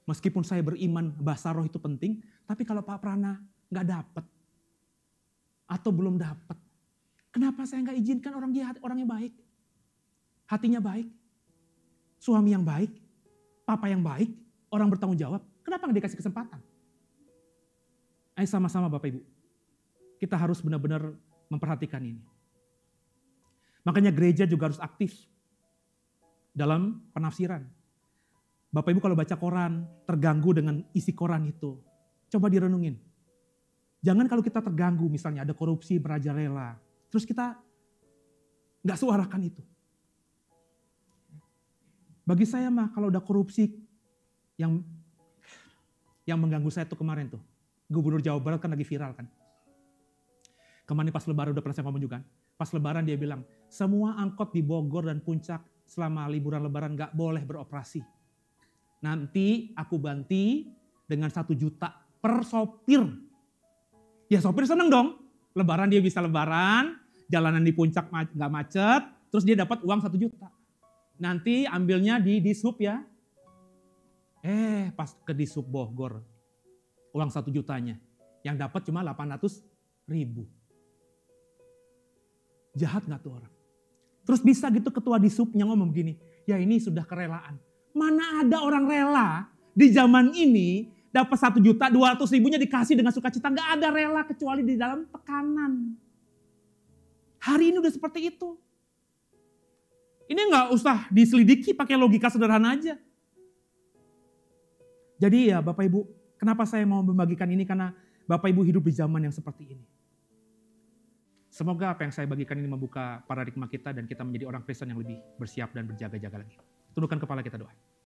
Meskipun saya beriman bahasa roh itu penting, tapi kalau Pak Prana gak dapet, atau belum dapet, kenapa saya gak izinkan orang dia orangnya baik? Hatinya baik, suami yang baik, papa yang baik, orang bertanggung jawab, kenapa gak dikasih kesempatan? Ayo sama-sama Bapak Ibu, kita harus benar-benar memperhatikan ini. Makanya gereja juga harus aktif dalam penafsiran. Bapak Ibu kalau baca koran, terganggu dengan isi koran itu. Coba direnungin. Jangan kalau kita terganggu misalnya ada korupsi merajalela. Terus kita gak suarakan itu. Bagi saya mah kalau udah korupsi yang mengganggu saya tuh kemarin tuh. Gubernur Jawa Barat kan lagi viral kan. Kemarin pas lebaran udah pernah saya ngomong juga kan. Pas lebaran dia bilang, semua angkot di Bogor dan Puncak selama liburan lebaran gak boleh beroperasi. Nanti aku ganti dengan 1 juta per sopir. Ya sopir seneng dong. Lebaran dia bisa lebaran, jalanan di Puncak gak macet, terus dia dapat uang 1 juta. Nanti ambilnya di Dishub ya. Pas ke Dishub Bogor, uang 1 jutanya. Yang dapat cuma 800.000. Jahat gak tuh orang? Terus bisa gitu ketua Dishubnya ngomong begini, ya ini sudah kerelaan. Mana ada orang rela di zaman ini dapat 1.200.000-nya dikasih dengan sukacita. Gak ada rela kecuali di dalam tekanan. Hari ini udah seperti itu. Ini gak usah diselidiki pakai logika sederhana aja. Jadi ya Bapak Ibu, kenapa saya mau membagikan ini? Karena Bapak Ibu hidup di zaman yang seperti ini. Semoga apa yang saya bagikan ini membuka paradigma kita dan kita menjadi orang Kristen yang lebih bersiap dan berjaga-jaga lagi. Tundukkan kepala kita doa.